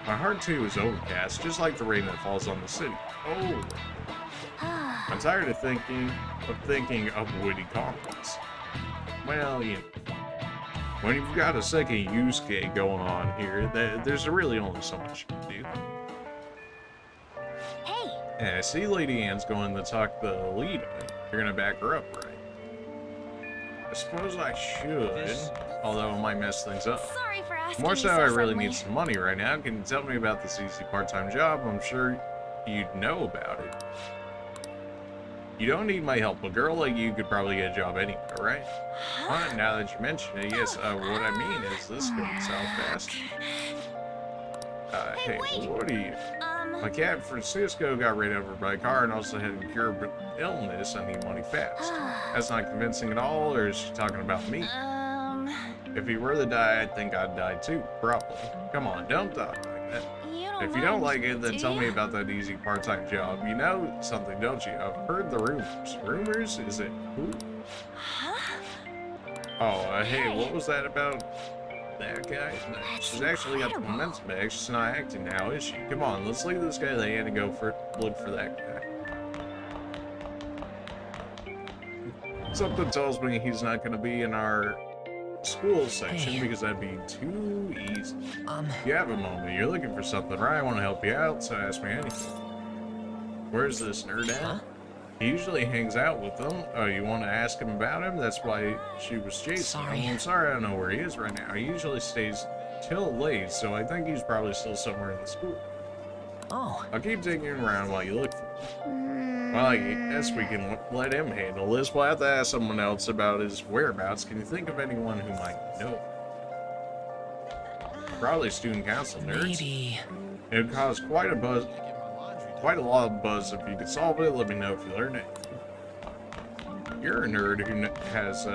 Speaker 1: My heart too is overcast, just like the rain that falls on the city. Oh. I'm tired of thinking of witty comments. Well, you know, when you've got a second Yusuke going on here, there's really only so much you can do.
Speaker 6: Hey!
Speaker 1: Yeah, I see Lady Anne's going to talk the lead. You're gonna back her up, right? I suppose I should, although it might mess things up.
Speaker 6: Sorry for asking
Speaker 1: More
Speaker 6: you
Speaker 1: so,
Speaker 6: so
Speaker 1: I really
Speaker 6: suddenly.
Speaker 1: need some money right now. Can you tell me about this easy part-time job? I'm sure you'd know about it. You don't need my help. A girl like you could probably get a job anywhere, right? Now that you mention it, yes, what I mean is this going south fast. Hey,
Speaker 6: wait.
Speaker 1: what are you? My cat Francisco got ran over by a car and also had a incurable illness. I need money fast. That's not convincing at all, or is she talking about me? If he were to die, I think I'd die too, probably. Come on, don't talk like that. If you don't like it, then tell me about that easy part-time job. You know something, don't you? I've heard the rumors. Rumors? Is it who? Oh, hey, what was that about that guy? No, she's actually got the momentum back. She's not acting now, is she? Come on, let's leave this guy the hand and go look for that guy. Something tells me he's not going to be in our school section because that'd be too easy. You have a moment. You're looking for something, right? I want to help you out, so ask me anything. Where's this nerd at? He usually hangs out with them. Oh, you want to ask him about him? That's why she was chasing him. I'm sorry, I don't know where he is right now. He usually stays till late, so I think he's probably still somewhere in the school.
Speaker 4: Oh.
Speaker 1: I'll keep taking him around while you look for him. Well, I guess we can let him handle this. We'll have to ask someone else about his whereabouts. Can you think of anyone who might know? Probably student council nerds.
Speaker 4: Maybe.
Speaker 1: It would cause quite a lot of buzz if you could solve it. Let me know if you learn it. You're a nerd who has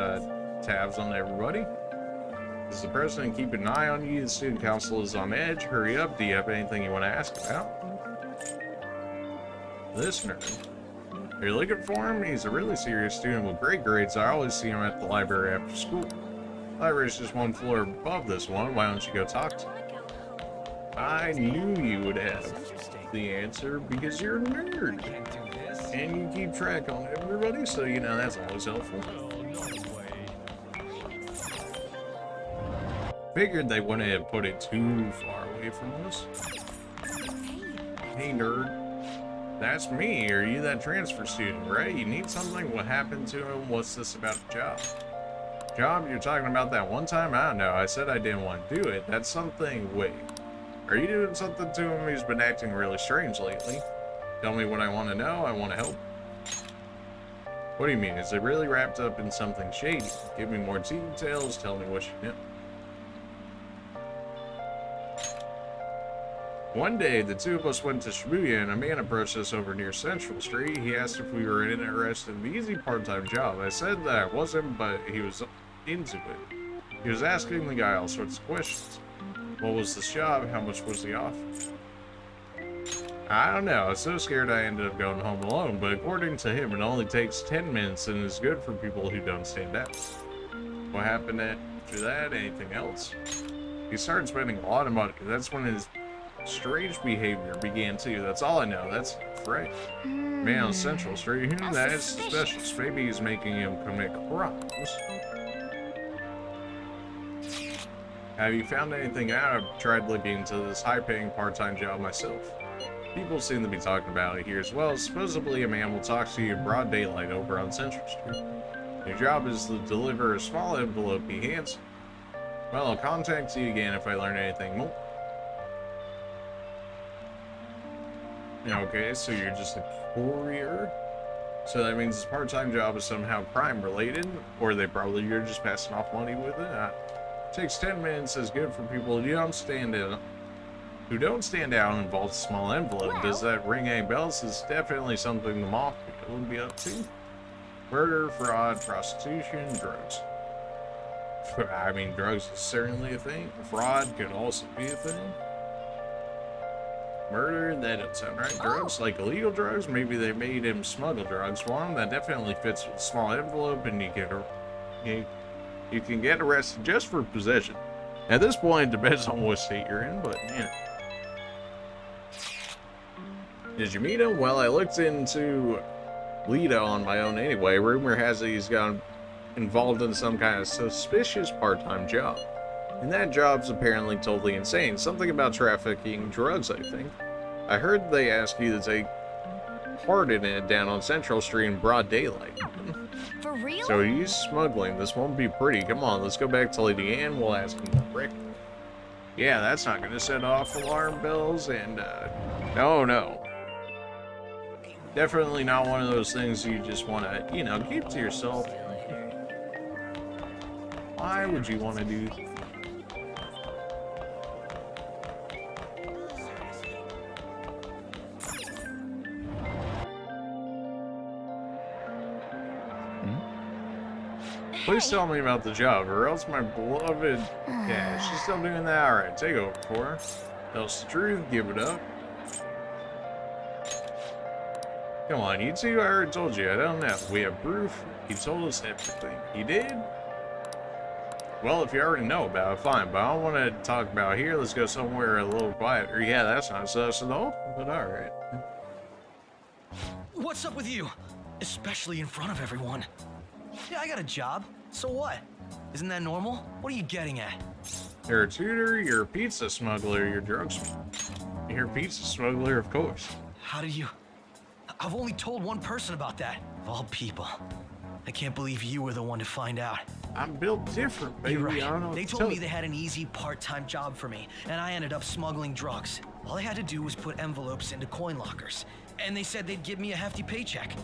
Speaker 1: tabs on everybody. Is the president keeping an eye on you? The student council is on edge. Hurry up. Do you have anything you want to ask about? This nerd. Are you looking for him? He's a really serious student with great grades. I always see him at the library after school. The library's just one floor above this one. Why don't you go talk to him? I knew you would have the answer because you're a nerd. And you keep track on everybody, so you know that's always helpful. Figured they wouldn't have put it too far away from us. Hey nerd, that's me. Are you that transfer student, right? You need something? What happened to him? What's this about a job? Job? You're talking about that one time? I don't know. I said I didn't want to do it. That's something. Wait. Are you doing something to him? He's been acting really strange lately. Tell me what I want to know. I want to help. What do you mean? Is it really wrapped up in something shady? Give me more details. Tell me what you know. One day, the two of us went to Shibuya and a man approached us over near Central Street. He asked if we were interested in the easy part-time job. I said that I wasn't, but he was into it. He was asking the guy all sorts of questions. What was this job? How much was the offer? I don't know. I was so scared I ended up going home alone, but according to him, it only takes 10 minutes and is good for people who don't stand out. What happened after that? Anything else? He started spending a lot of money. That's when his strange behavior began too. That's all I know. That's Frank. Man on Central Street. That is suspicious. Maybe he's making him commit crimes. Have you found anything out? I've tried looking into this high-paying part-time job myself. People seem to be talking about it here as well. Supposedly a man will talk to you in broad daylight over on Central Street. Your job is to deliver a small envelope he hands you. Well, I'll contact you again if I learn anything more. Okay, so you're just a courier? So that means this part-time job is somehow crime-related? Or you're just passing off money with it? Takes 10 minutes, is good for people who don't stand out and involves a small envelope. Well, does that ring any bells? It's definitely something the Mafia would be up to. Murder, fraud, prostitution, drugs. I mean, drugs is certainly a thing. Fraud could also be a thing. Murder, that doesn't sound right. Drugs, like illegal drugs? Maybe they made him smuggle drugs for him. That definitely fits with a small envelope, and you can get arrested just for possession. At this point, it depends on what state you're in, but yeah. Did you meet him? Well, I looked into Lita on my own anyway. Rumor has it he's gotten involved in some kind of suspicious part-time job. And that job's apparently totally insane. Something about trafficking drugs, I think. I heard they ask you to take part in it down on Central Street in broad daylight.
Speaker 8: For real?
Speaker 1: So he's smuggling. This won't be pretty. Come on, let's go back to Lady Ann. We'll ask him Rick. Yeah, that's not going to set off alarm bells. And, no. Definitely not one of those things you just want to, keep to yourself. Why would you want to do... Please tell me about the job, or else my beloved... Yeah, she's still doing that? Alright, take over for her. Tell us the truth, give it up. Come on, you two, I already told you, I don't know. We have proof. He told us everything. He did? Well, if you already know about it, fine, but I don't want to talk about here. Let's go somewhere a little quieter. Yeah, that's not sus at all, but alright.
Speaker 4: What's up with you? Especially in front of everyone. Yeah, I got a job. So what? Isn't that normal? What are you getting at?
Speaker 1: You're a tutor, you're a pizza smuggler, you're a drug smuggler. You're a pizza smuggler, of course.
Speaker 4: How did you... I've only told one person about that. Of all people. I can't believe you were the one to find out.
Speaker 1: I'm built different, baby.
Speaker 4: You're right.
Speaker 1: I don't know
Speaker 4: They told me they had an easy part-time job for me, and I ended up smuggling drugs. All I had to do was put envelopes into coin lockers, and they said they'd give me a hefty paycheck.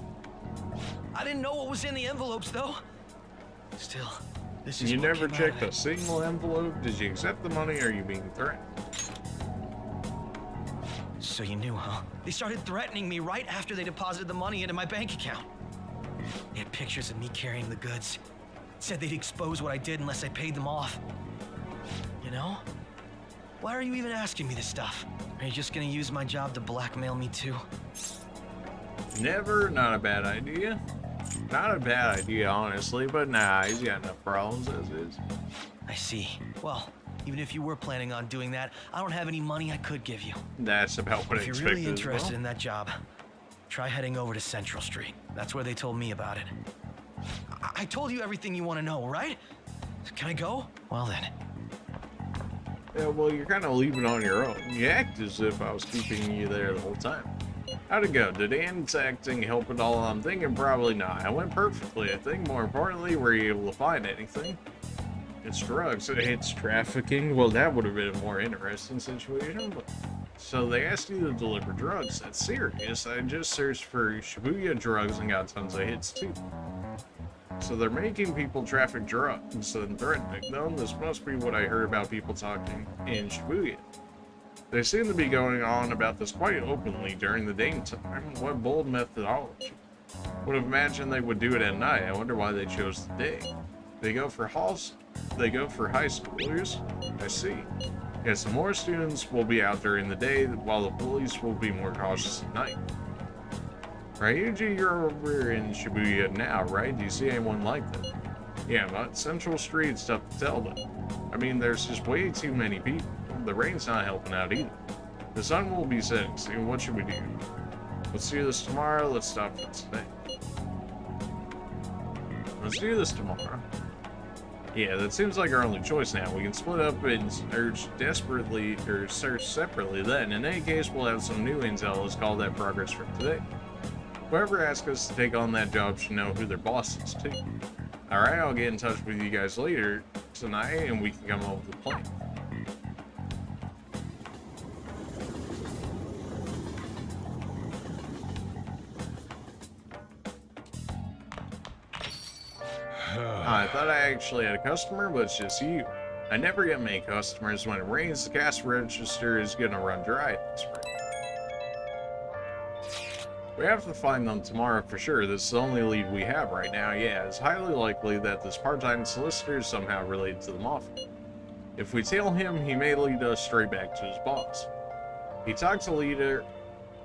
Speaker 4: I didn't know what was in the envelopes, though. Still, this is...
Speaker 1: You never checked a single envelope? Did you accept the money, or are you being threatened?
Speaker 4: So you knew, huh? They started threatening me right after they deposited the money into my bank account. They had pictures of me carrying the goods. Said they'd expose what I did unless I paid them off. You know? Why are you even asking me this stuff? Are you just gonna use my job to blackmail me too?
Speaker 1: Never, not a bad idea. Not a bad idea, honestly, but nah, he's got enough problems as is.
Speaker 4: I see. Well, even if you were planning on doing that, I don't have any money I could give you.
Speaker 1: That's about what I
Speaker 4: If you're
Speaker 1: expected
Speaker 4: really
Speaker 1: as
Speaker 4: interested
Speaker 1: well.
Speaker 4: in that job, try heading over to Central Street. That's where they told me about it. I told you everything you want to know, right? Can I go? Well then.
Speaker 1: Yeah, well, you're kind of leaving on your own. You act as if I was keeping you there the whole time. How'd it go? Did Anne's acting help at all? I'm thinking probably not. I went perfectly, I think. More importantly, were you able to find anything? It's drugs. It's trafficking. Well, that would have been a more interesting situation. But... So they asked you to deliver drugs. That's serious. I just searched for Shibuya drugs and got tons of hits too. So they're making people traffic drugs and threatening them. This must be what I heard about people talking in Shibuya. They seem to be going on about this quite openly during the daytime. What bold methodology. Would have imagined they would do it at night. I wonder why they chose the day. They go for high schoolers. I see. Yeah, some more students will be out during the day, while the police will be more cautious at night. Ryuji, you're over in Shibuya now, right? Do you see anyone like them? Yeah, but Central Street's tough to tell them. I mean, there's just way too many people. The rain's not helping out either. The sun will be setting soon. What should we do? Let's do this tomorrow. Let's stop for today. Let's do this tomorrow. Yeah, that seems like our only choice now. We can split up and search separately then. In any case, we'll have some new intel. Let's call that progress for today. Whoever asks us to take on that job should know who their boss is too. Alright, I'll get in touch with you guys later tonight and we can come up with a plan. I thought I actually had a customer, but it's just you. I never get many customers. When it rains, the cash register is gonna run dry at this rate. We have to find them tomorrow for sure. This is the only lead we have right now. Yeah, it's highly likely that this part-time solicitor is somehow related to the Mafia. If we tail him, he may lead us straight back to his boss. He talked to Leader,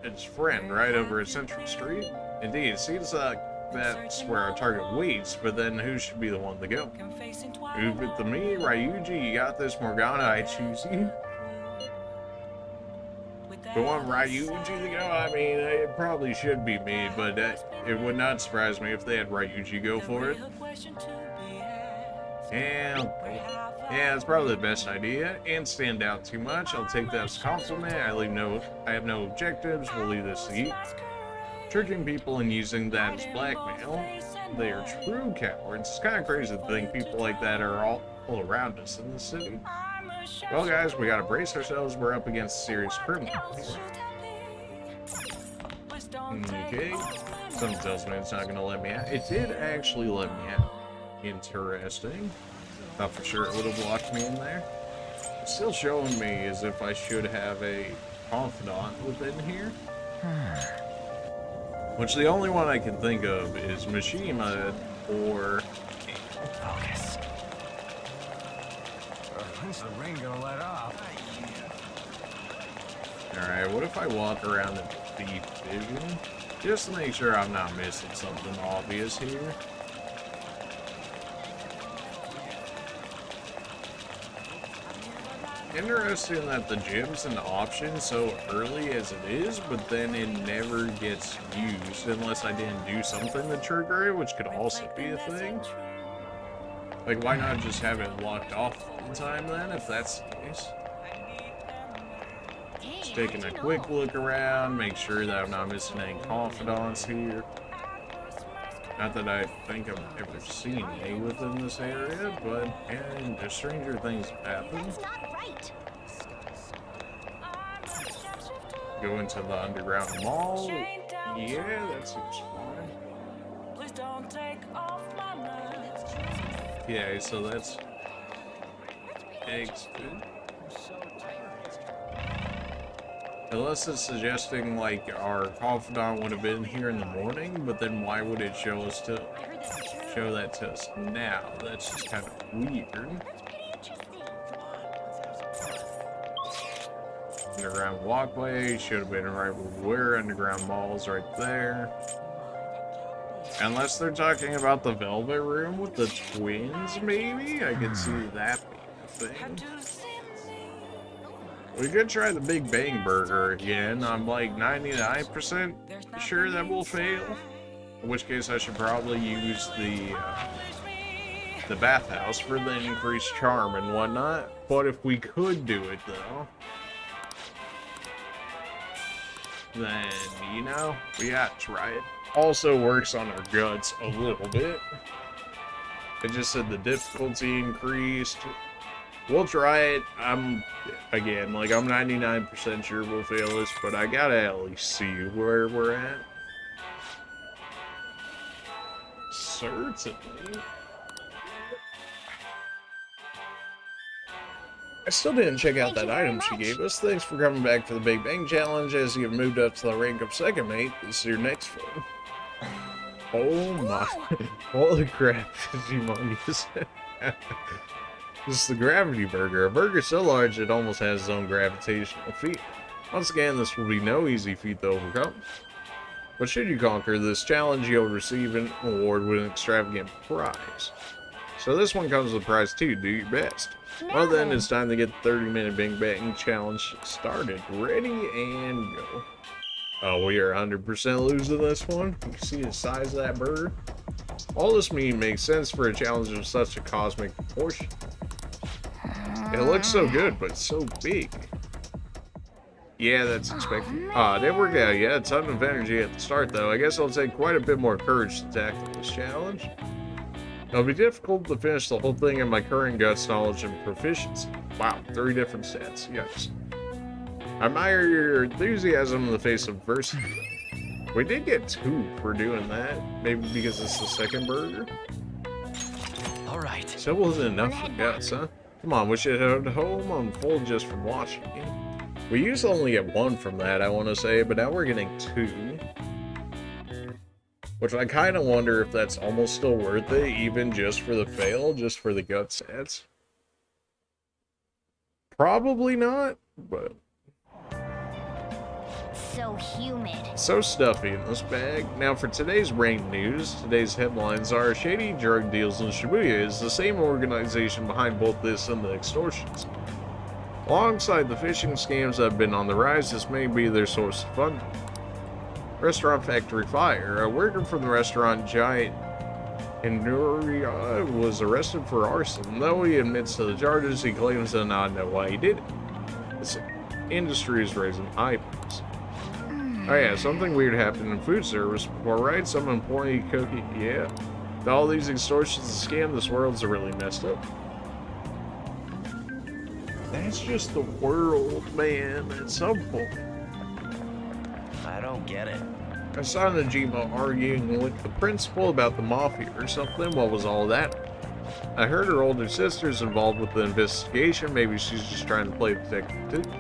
Speaker 1: his friend, right over at Central Street. Indeed, it seems like that's where our target waits, but then who should be the one to go? Move it to me, Ryuji, you got this, Morgana, I choose you. The one Ryuji to go? I mean, it probably should be me, but it would not surprise me if they had Ryuji go for it. Yeah, it's probably the best idea. And stand out too much. I'll take that as a compliment. I have no objectives. We'll leave this to you. Tricking people and using that as blackmail. They are true cowards. It's kind of crazy to think people like that are all around us in the city. Well, guys, we gotta brace ourselves. We're up against serious criminals. Okay. Something tells me it's not gonna let me out. It did actually let me out. Interesting. Thought for sure it would have blocked me in there. It's still showing me as if I should have a confidant within here. Which the only one I can think of is Mishima or...
Speaker 2: Focus. When's the rain gonna let off?
Speaker 1: Alright, what if I walk around in deep vision? Just to make sure I'm not missing something obvious here. Interesting that the gym's an option so early as it is, but then it never gets used unless I didn't do something to trigger it, which could also be a thing. Like, why not just have it locked off in time then, if that's the case? Just taking a quick look around, make sure that I'm not missing any confidants here. Not that I think I've ever seen any within this area, but and the stranger things have happened. Go into the underground mall. Yeah, that seems fine. Okay, so that's eggs food. Unless it's suggesting like our confidant would have been here in the morning, but then why would it show us to show that to us now. That's just kind of weird. Underground walkway should have been right where we're. Underground malls right there. Unless they're talking about the Velvet Room with the twins, maybe? I could see that being a thing. We could try the Big Bang Burger again. I'm like 99% sure that will fail. In which case I should probably use the bathhouse for the increased charm and whatnot. But if we could do it though, then, you know, we gotta try it. Also works on our guts a little bit. It just said the difficulty increased. We'll try it. Again, like, I'm 99% sure we'll fail this, but I gotta at least see where we're at. Certainly. I still didn't check out that item she gave us. Thanks for coming back for the Big Bang Challenge. As you've moved up to the rank of second mate, this is your next film. Oh my. Holy crap, it's humongous. This is the Gravity Burger. A burger so large it almost has its own gravitational field. Once again, this will be no easy feat to overcome. But should you conquer this challenge, you'll receive an award with an extravagant prize. So this one comes with a prize too. Do your best. Well then, it's time to get the 30-minute Big Bang Challenge started. Ready and go. Oh, we are 100% losing this one. You can see the size of that burger. All this makes sense for a challenge of such a cosmic proportion. It looks so good, but so big. Yeah, that's expected. Didn't work out yet. A ton of energy at the start, though. I guess it'll take quite a bit more courage to tackle this challenge. It'll be difficult to finish the whole thing in my current guts, knowledge, and proficiency. Wow, 3 different stats. Yes. I admire your enthusiasm in the face of adversity. We did get 2 for doing that. Maybe because it's the second burger.
Speaker 4: All right.
Speaker 1: So wasn't enough for guts, huh? Come on, we should head home on full just from watching it. We used to only get 1 from that, I want to say, but now we're getting 2. Which I kind of wonder if that's almost still worth it, even just for the fail, just for the gut stats. Probably not, but...
Speaker 6: So humid.
Speaker 1: So stuffy in this bag. Now for today's rain news, today's headlines are shady drug deals in Shibuya is the same organization behind both this and the extortions. Alongside the phishing scams that have been on the rise, this may be their source of funding. Restaurant factory fire. A worker from the restaurant giant in Nuria was arrested for arson. Though he admits to the charges, he claims to not know why he did it. This industry is raising eyebrows. Oh yeah, something weird happened in food service before, right? Some employee cooking, yeah. All these extortions and scams, this world's really messed up. That's just the world, man, at some point.
Speaker 4: I don't get it.
Speaker 1: I saw Najima arguing with the principal about the Mafia or something. What was all that? I heard her older sister's involved with the investigation. Maybe she's just trying to play detective too.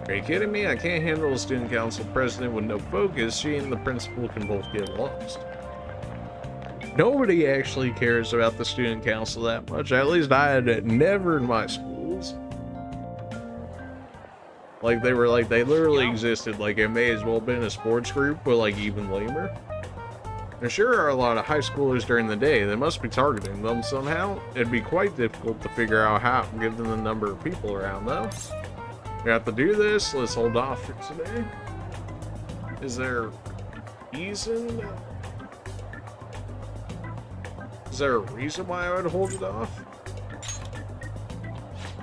Speaker 1: Are you kidding me? I can't handle a student council president with no focus. She and the principal can both get lost. Nobody actually cares about the student council that much. At least I had never in my schools. Like, they literally existed. Like, it may as well have been a sports group, but like even lamer. There sure are a lot of high schoolers during the day. They must be targeting them somehow. It'd be quite difficult to figure out how, given the number of people around, though. We have to do this. Let's hold off for today. Is there reason? Is there a reason why I would hold it off?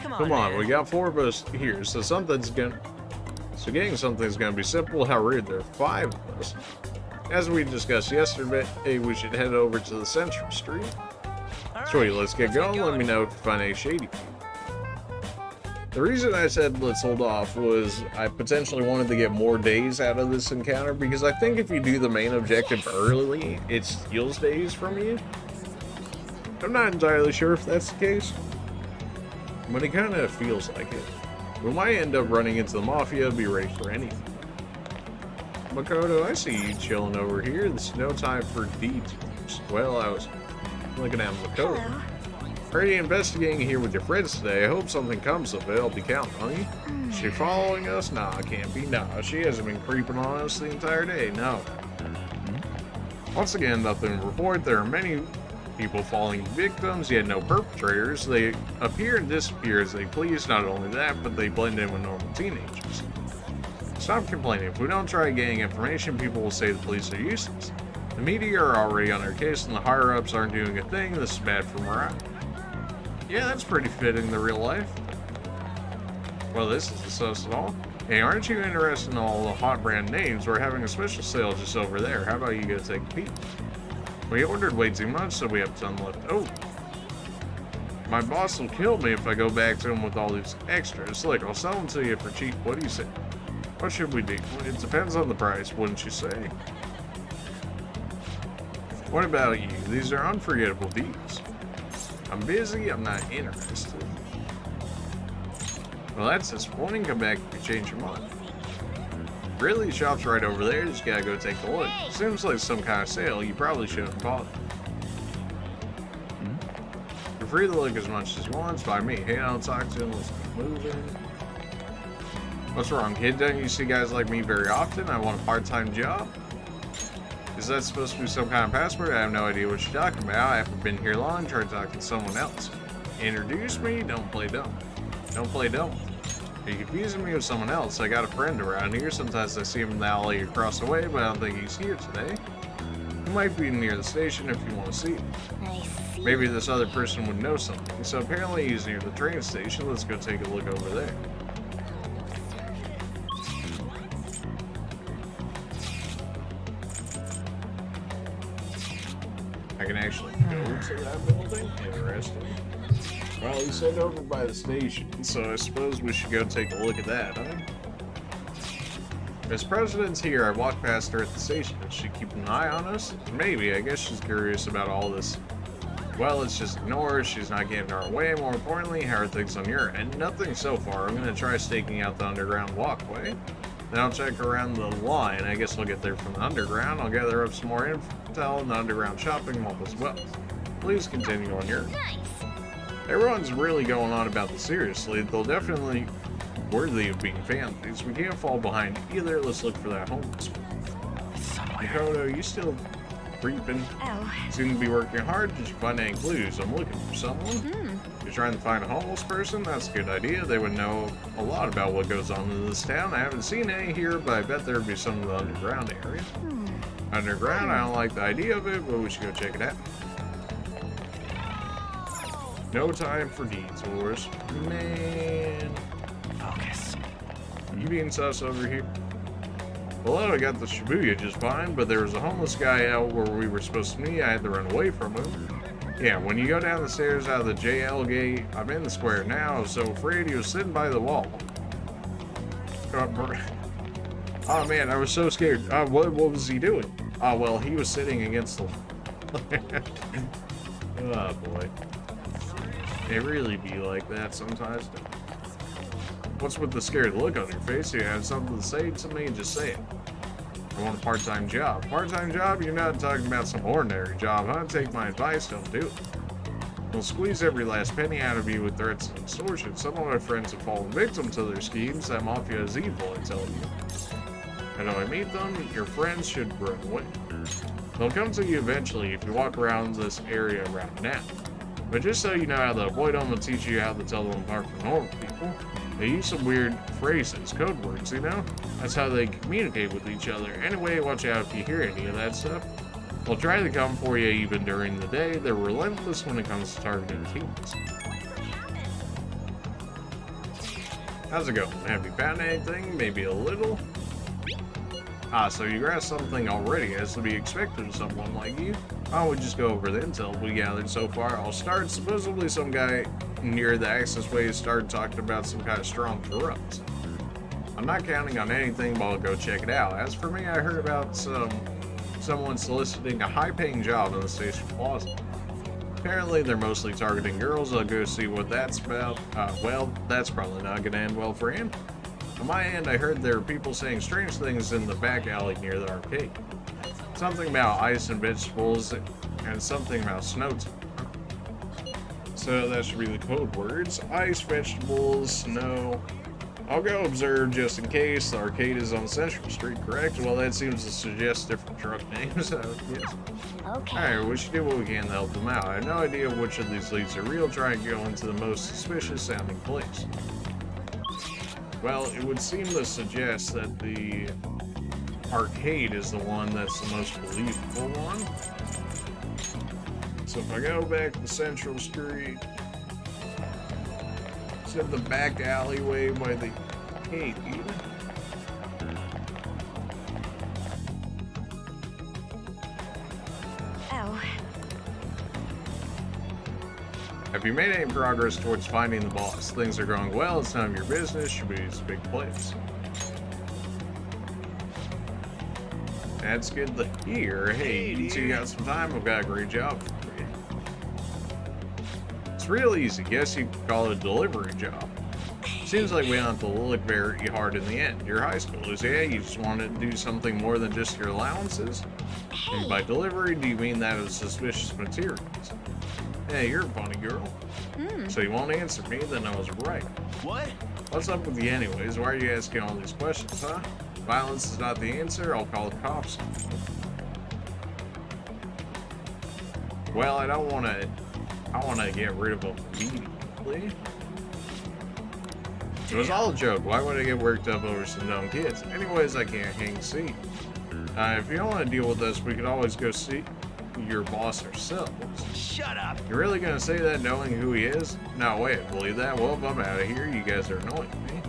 Speaker 1: Come on, we got 4 of us here, so getting something's gonna be simple. How rude, there are 5 of us. As we discussed yesterday, we should head over to the Central Street. Sweet, let's get going. Let me know if you find any shady people. The reason I said let's hold off was I potentially wanted to get more days out of this encounter, because I think if you do the main objective early, it steals days from you. I'm not entirely sure if that's the case, but it kind of feels like it. We might end up running into the Mafia. Be ready for anything. Makoto, I see you chilling over here. There's no time for detours. Well, I was looking at my coat.
Speaker 3: Hello.
Speaker 1: Are you investigating here with your friends today? I hope something comes of it. I'll be counting on you. Is she following us? Nah, can't be. Nah, she hasn't been creeping on us the entire day. No. Once again, nothing to report. There are many people falling victims, yet no perpetrators. They appear and disappear as they please. Not only that, but they blend in with normal teenagers. Stop complaining. If we don't try getting information, people will say the police are useless. The media are already on our case, and the higher-ups aren't doing a thing. This is bad for morale. Yeah, that's pretty fitting to real life. Well, this isn't sus at all. Hey, aren't you interested in all the hot brand names? We're having a special sale just over there. How about you go take a peek? We ordered way too much, so we have a ton left. Oh. My boss will kill me if I go back to him with all these extras. Look, I'll sell them to you for cheap. What do you say? What should we do? It depends on the price, wouldn't you say? What about you? These are unforgettable deals. I'm busy, I'm not interested. Well, that's disappointing. Come back if you change your mind. Really? The shop's right over there. Just gotta go take a look. Seems like some kind of sale. You probably shouldn't have bought it. You're free to look as much as you want. By me. Hey, I'll talk to him. Let's keep moving. What's wrong, kid? Don't you see guys like me very often? I want a part-time job. Is that supposed to be some kind of password? I have no idea what you're talking about. I haven't been here long. Try talking to someone else. Introduce me? Don't play dumb. Don't play dumb. Are you confusing me with someone else? I got a friend around here. Sometimes I see him in the alley across the way, but I don't think he's here today. He might be near the station if you want to see him.
Speaker 6: I see.
Speaker 1: Maybe this other person would know something. So apparently he's near the train station. Let's go take a look over there. I can actually go to that building? Interesting. Well, he said over by the station, so I suppose we should go take a look at that, huh? As President's here, I walked past her at the station. Does she keep an eye on us? Maybe. I guess she's curious about all this. Well, let's just ignore her. She's not getting our way. More importantly, how are things on your end? Nothing so far. I'm going to try staking out the underground walkway. Then I'll check around the line. I guess we'll get there from the underground. I'll gather up some more intel in the underground shopping mall as well. Please continue on your...
Speaker 6: Nice.
Speaker 1: Everyone's really going on about this seriously. They'll definitely worthy of being families. We can't fall behind either. Let's look for that homeless one. Makoto, you still creeping?
Speaker 3: Oh.
Speaker 1: Seem to be working hard. Did you find any clues? I'm looking for someone. You're trying to find a homeless person? That's a good idea. They would know a lot about what goes on in this town. I haven't seen any here, but I bet there would be some in the underground area. Underground? I don't like the idea of it, but we should go check it out. No time for detours. Man.
Speaker 4: Focus.
Speaker 1: You being sus over here? Well, I got the Shibuya just fine, but there was a homeless guy out where we were supposed to meet. I had to run away from him. Yeah, when you go down the stairs out of the JL gate, I'm in the square now. I was so afraid he was sitting by the wall. Oh man, I was so scared. What was he doing? Oh, well, he was sitting against the wall. Oh boy. They really be like that sometimes. What's with the scared look on your face? You have something to say to me? Just say it. I want a part-time job. Part-time job? You're not talking about some ordinary job, huh? Take my advice, don't do it. They'll squeeze every last penny out of you with threats and extortion. Some of my friends have fallen victim to their schemes. That Mafia is evil, I tell you. And when I meet them, your friends should run away. They'll come to you eventually if you walk around this area around now. But just so you know how to avoid them, I'll teach you how to tell them apart from normal people. They use some weird phrases, code words, you know? That's how they communicate with each other. Anyway, watch out if you hear any of that stuff. They'll try to come for you even during the day. They're relentless when it comes to targeting teens. How's it going? Have you found anything? Maybe a little? Ah, so you grasped something already, as to be expected of someone like you. I would just go over the intel we gathered so far. I'll start. Supposedly some guy near the access way started talking about some kind of strong corrupt. I'm not counting on anything, but I'll go check it out. As for me, I heard about someone soliciting a high-paying job in the station plaza. Apparently, they're mostly targeting girls. I'll go see what that's about. Well, that's probably not going to end well for him. On my end, I heard there were people saying strange things in the back alley near the arcade. Something about ice and vegetables and something about snow tomorrow. So that should be the code words. Ice, vegetables, snow. I'll go observe just in case. The arcade is on Central Street, correct? Well, that seems to suggest different truck names, so yes.
Speaker 6: Okay.
Speaker 1: Alright, we should do what we can to help them out. I have no idea which of these leads are real. Try and go into the most suspicious sounding place. Well, it would seem to suggest that the arcade is the one that's the most believable one. So if I go back to Central Street, it's in the back alleyway by the arcade.
Speaker 3: Oh,
Speaker 1: Have you made any progress towards finding the boss? Things are going well, it's none of your business, should be a big place. That's good to hear. Hey, you two got some time? I've got a great job for you. It's real easy. Guess you could call it a delivery job. Seems like we don't have to look very hard in the end. Your high schoolers, yeah, you just want to do something more than just your allowances? And by delivery, do you mean that of suspicious materials? Hey, you're a funny girl. So you won't answer me? Then I was right.
Speaker 4: What?
Speaker 1: What's up with you anyways? Why are you asking all these questions, huh? Violence is not the answer. I'll call the cops. Well, I want to get rid of them immediately. It was all a joke. Why would I get worked up over some dumb kids? Anyways, I can't hang see. If you don't want to deal with us, we could always go see your boss ourselves.
Speaker 4: Shut up.
Speaker 1: You're really gonna say that knowing who he is? No way, I believe that. Well, if I'm out of here, you guys are annoying me.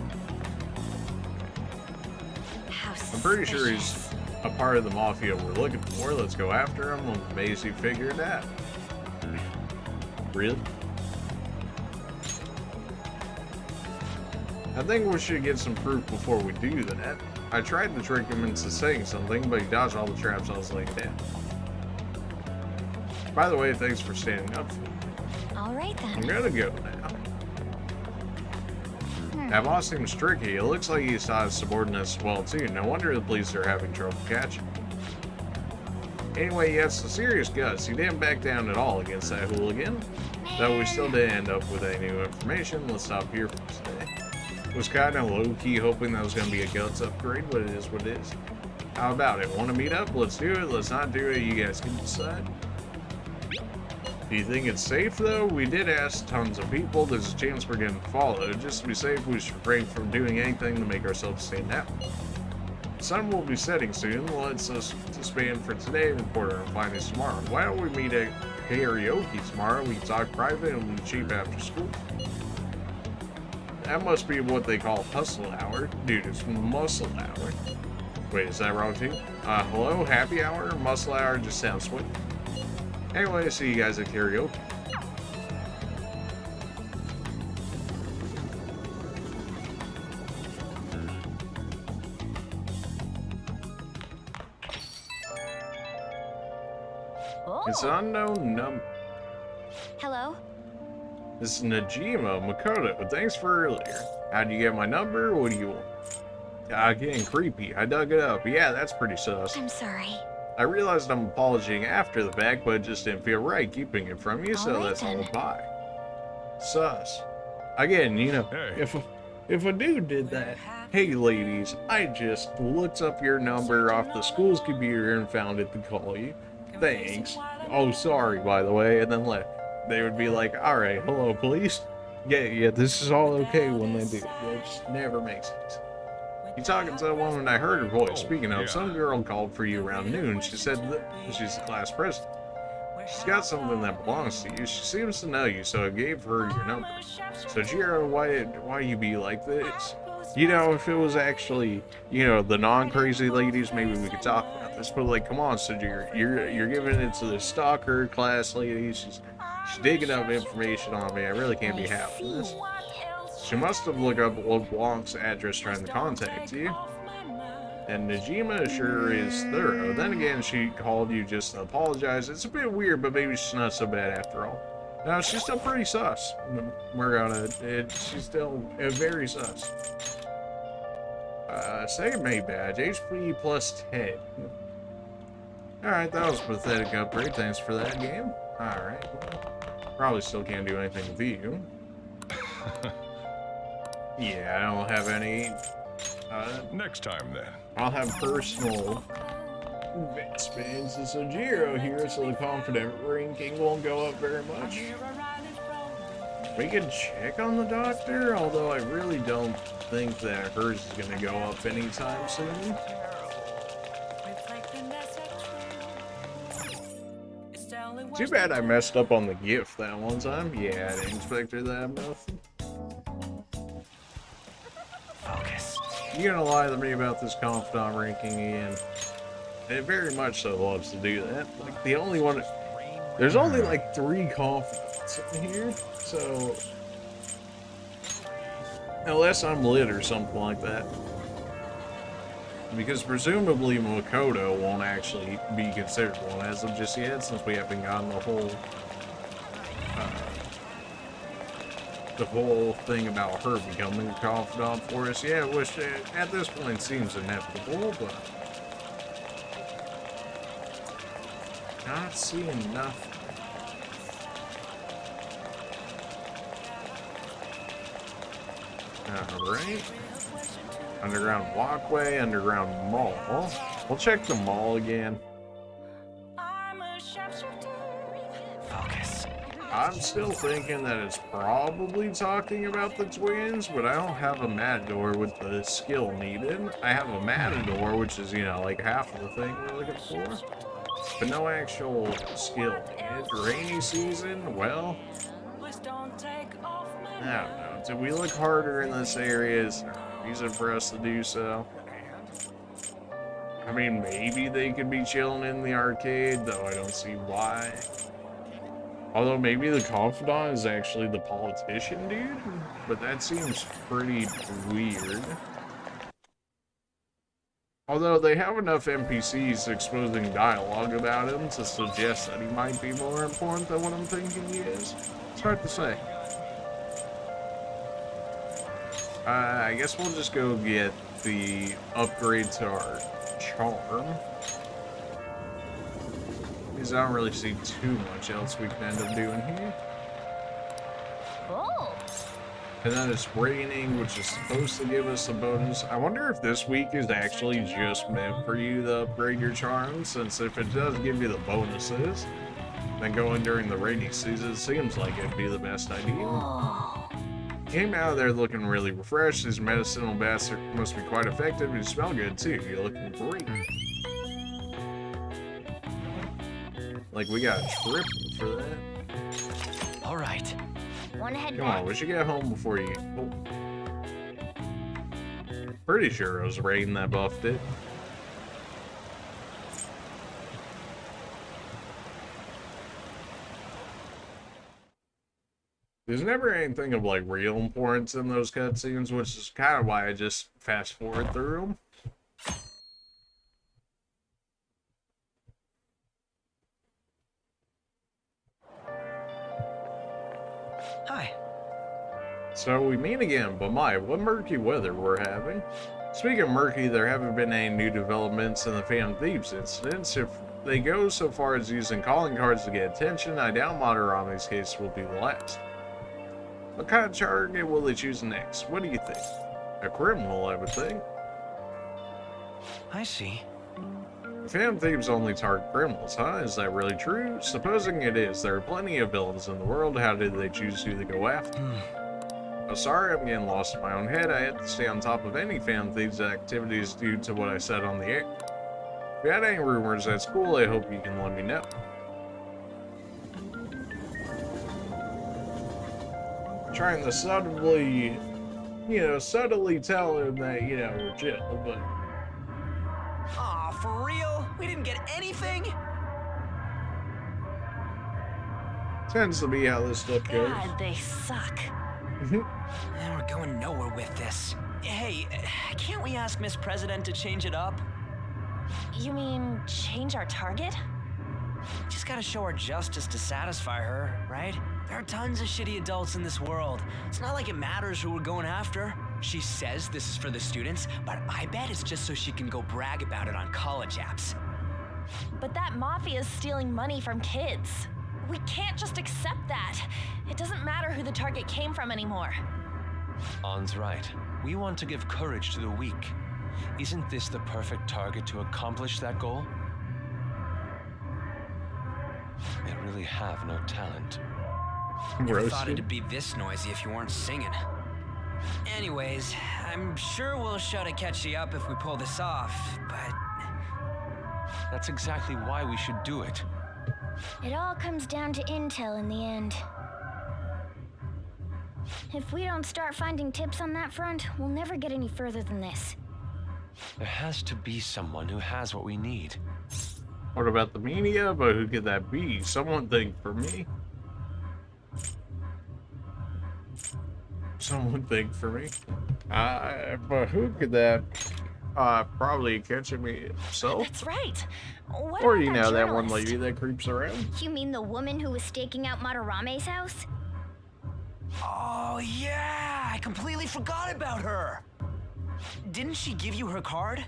Speaker 3: how
Speaker 1: I'm pretty sure he's a part of the Mafia we're looking for. Let's go after him. I'm amazed you figured it out. Really? I think we should get some proof before we do that. I tried to trick him into saying something, but he dodged all the traps I was laying down. By the way, thanks for standing up for me.
Speaker 3: All right
Speaker 1: I'm
Speaker 3: then.
Speaker 1: gonna go now. That boss seems tricky. It looks like he saw his subordinates well too. No wonder the police are having trouble catching him. Anyway, he has some serious guts. He didn't back down at all against that hooligan. Though we still didn't end up with any new information. Let's stop here for today. Was kind of low-key hoping that was going to be a guts upgrade, but it is what it is. How about it? Want to meet up? Let's do it. Let's not do it. You guys can decide. Do you think it's safe, though? We did ask tons of people. There's a chance we're getting followed. Just to be safe, we should refrain from doing anything to make ourselves stand out. The sun will be setting soon. Let's disband for today and report our findings tomorrow. Why don't we meet at karaoke tomorrow? We can talk private and we'll be cheap after school. That must be what they call hustle hour. Dude, it's muscle hour. Wait, is that wrong too? Hello? Happy hour? Muscle hour just sounds sweet. Anyway, see you guys at karaoke. It's an unknown number.
Speaker 3: Hello?
Speaker 1: This is Najima Makoto. Thanks for earlier. How'd you get my number? What do you want? Getting creepy. I dug it up. Yeah, that's pretty sus.
Speaker 3: I'm sorry.
Speaker 1: I realized I'm apologizing after the fact, but it just didn't feel right keeping it from you, so
Speaker 3: Alright
Speaker 1: that's all
Speaker 3: then.
Speaker 1: a bye. Sus. Again, you know,
Speaker 2: Hey.
Speaker 1: if a dude did that, hey ladies, I just looked up your number off the school's computer and found it to call you. Thanks. Oh, sorry, by the way, and then left. They would be like, alright, hello, police? Yeah, this is all okay when they do. It just never makes sense. You talking to a woman? I heard her voice. Speaking of, some girl called for you around noon. She said that she's the class president. She's got something that belongs to you. She seems to know you, so I gave her your number. So, Jiro, why you be like this? You know, if it was actually, you know, the non-crazy ladies, maybe we could talk about this. But like, come on, Sajir, you're giving it to the stalker class lady. She's digging up information on me. I really can't be happy with this. She must have looked up old Blanc's address trying to contact you. And Najima sure is thorough. Then again, she called you just to apologize. It's a bit weird, but maybe she's not so bad after all. No, she's still pretty sus. She's still very sus. Second May badge, HP plus 10. Alright, that was a pathetic upgrade. Thanks for that game. Alright. Probably still can't do anything with you. Yeah, I don't have any.
Speaker 2: Next time, then.
Speaker 1: I'll have personal advancements as a Jiro here, so the confident ranking won't go up very much. We can check on the doctor, although I really don't think that hers is going to go up anytime soon. Too bad I messed up on the gift that one time. Yeah, I didn't expect her to have nothing.
Speaker 4: Focus.
Speaker 1: You gonna lie to me about this confidant ranking again? It very much so loves to do that. Like, the only one... There's only like 3 confidants in here, so... Unless I'm lit or something like that. Because presumably Makoto won't actually be considered one as of just yet, since we haven't gotten the whole thing about her becoming a confidant for us. Yeah, which at this point seems inevitable, but not seeing nothing. Alright. Underground walkway, underground mall. We'll check the mall again.
Speaker 4: Focus.
Speaker 1: I'm still thinking that it's probably talking about the twins, but I don't have a matador with the skill needed. I have a matador, which is, you know, like half of the thing we're looking for, but no actual skill needed. Rainy season, well, I don't know. Did we look harder in this area? Is there a reason for us to do so? I mean, maybe they could be chilling in the arcade, though I don't see why. Although maybe the confidant is actually the politician dude, but that seems pretty weird. Although they have enough NPCs exposing dialogue about him to suggest that he might be more important than what I'm thinking he is. It's hard to say. I guess we'll just go get the upgrade to our charm. Because I don't really see too much else we can end up doing here.
Speaker 8: Oh.
Speaker 1: And then it's raining, which is supposed to give us a bonus. I wonder if this week is actually just meant for you to upgrade your charm, since if it does give you the bonuses, then going during the rainy season seems like it'd be the best idea. Came out of there looking really refreshed. His medicinal baths must be quite effective, and you smell good too. You're looking great. Like we got a triple for that.
Speaker 4: All right.
Speaker 6: Wanna head
Speaker 1: Come
Speaker 6: back?
Speaker 1: on, we should get home before you. Oh. Pretty sure it was rain that buffed it. There's never anything of like real importance in those cutscenes, which is kind of why I just fast forward through them.
Speaker 4: Hi.
Speaker 1: So we meet again, but my, what murky weather we're having. Speaking of murky, there haven't been any new developments in the Phantom Thieves incidents. If they go so far as using calling cards to get attention, I doubt Madarame's case will be the last. What kind of target will they choose next? What do you think? A criminal, I would think.
Speaker 4: I see.
Speaker 1: Phantom Thieves only target criminals, huh? Is that really true? Supposing it is, there are plenty of villains in the world. How did they choose who to go after? Oh, sorry, I'm getting lost in my own head. I had to stay on top of any Phantom Thieves activities due to what I said on the air. If you had any rumors at school, I hope you can let me know. Trying to subtly, subtly tell him that, we're chill, but...
Speaker 4: Aw, for real? We didn't get anything?
Speaker 1: Tends to be how this stuff goes.
Speaker 8: God, they suck.
Speaker 4: And we're going nowhere with this. Hey, can't we ask Miss President to change it up?
Speaker 8: You mean change our target?
Speaker 4: Just gotta show her justice to satisfy her, right? There are tons of shitty adults in this world. It's not like it matters who we're going after. She says this is for the students, but I bet it's just so she can go brag about it on college apps.
Speaker 8: But that Mafia is stealing money from kids. We can't just accept that. It doesn't matter who the target came from anymore.
Speaker 7: An's right. We want to give courage to the weak. Isn't this the perfect target to accomplish that goal? They really have no talent.
Speaker 11: Never thought it'd be this noisy if you weren't singing. Anyways, I'm sure we'll show to catch you up if we pull this off, but...
Speaker 7: That's exactly why we should do it.
Speaker 6: It all comes down to intel in the end. If we don't start finding tips on that front, we'll never get any further than this.
Speaker 7: There has to be someone who has what we need.
Speaker 1: What about the media? But who could that be? Someone think for me. Someone think for me. But who could that? Probably catching me himself.
Speaker 8: That's right. What
Speaker 1: Or
Speaker 8: about
Speaker 1: you
Speaker 8: that
Speaker 1: know that one
Speaker 8: journalist?
Speaker 1: lady that creeps around.
Speaker 6: You mean the woman who was staking out Madarame's house?
Speaker 11: Oh, yeah! I completely forgot about her! Didn't she give you her card?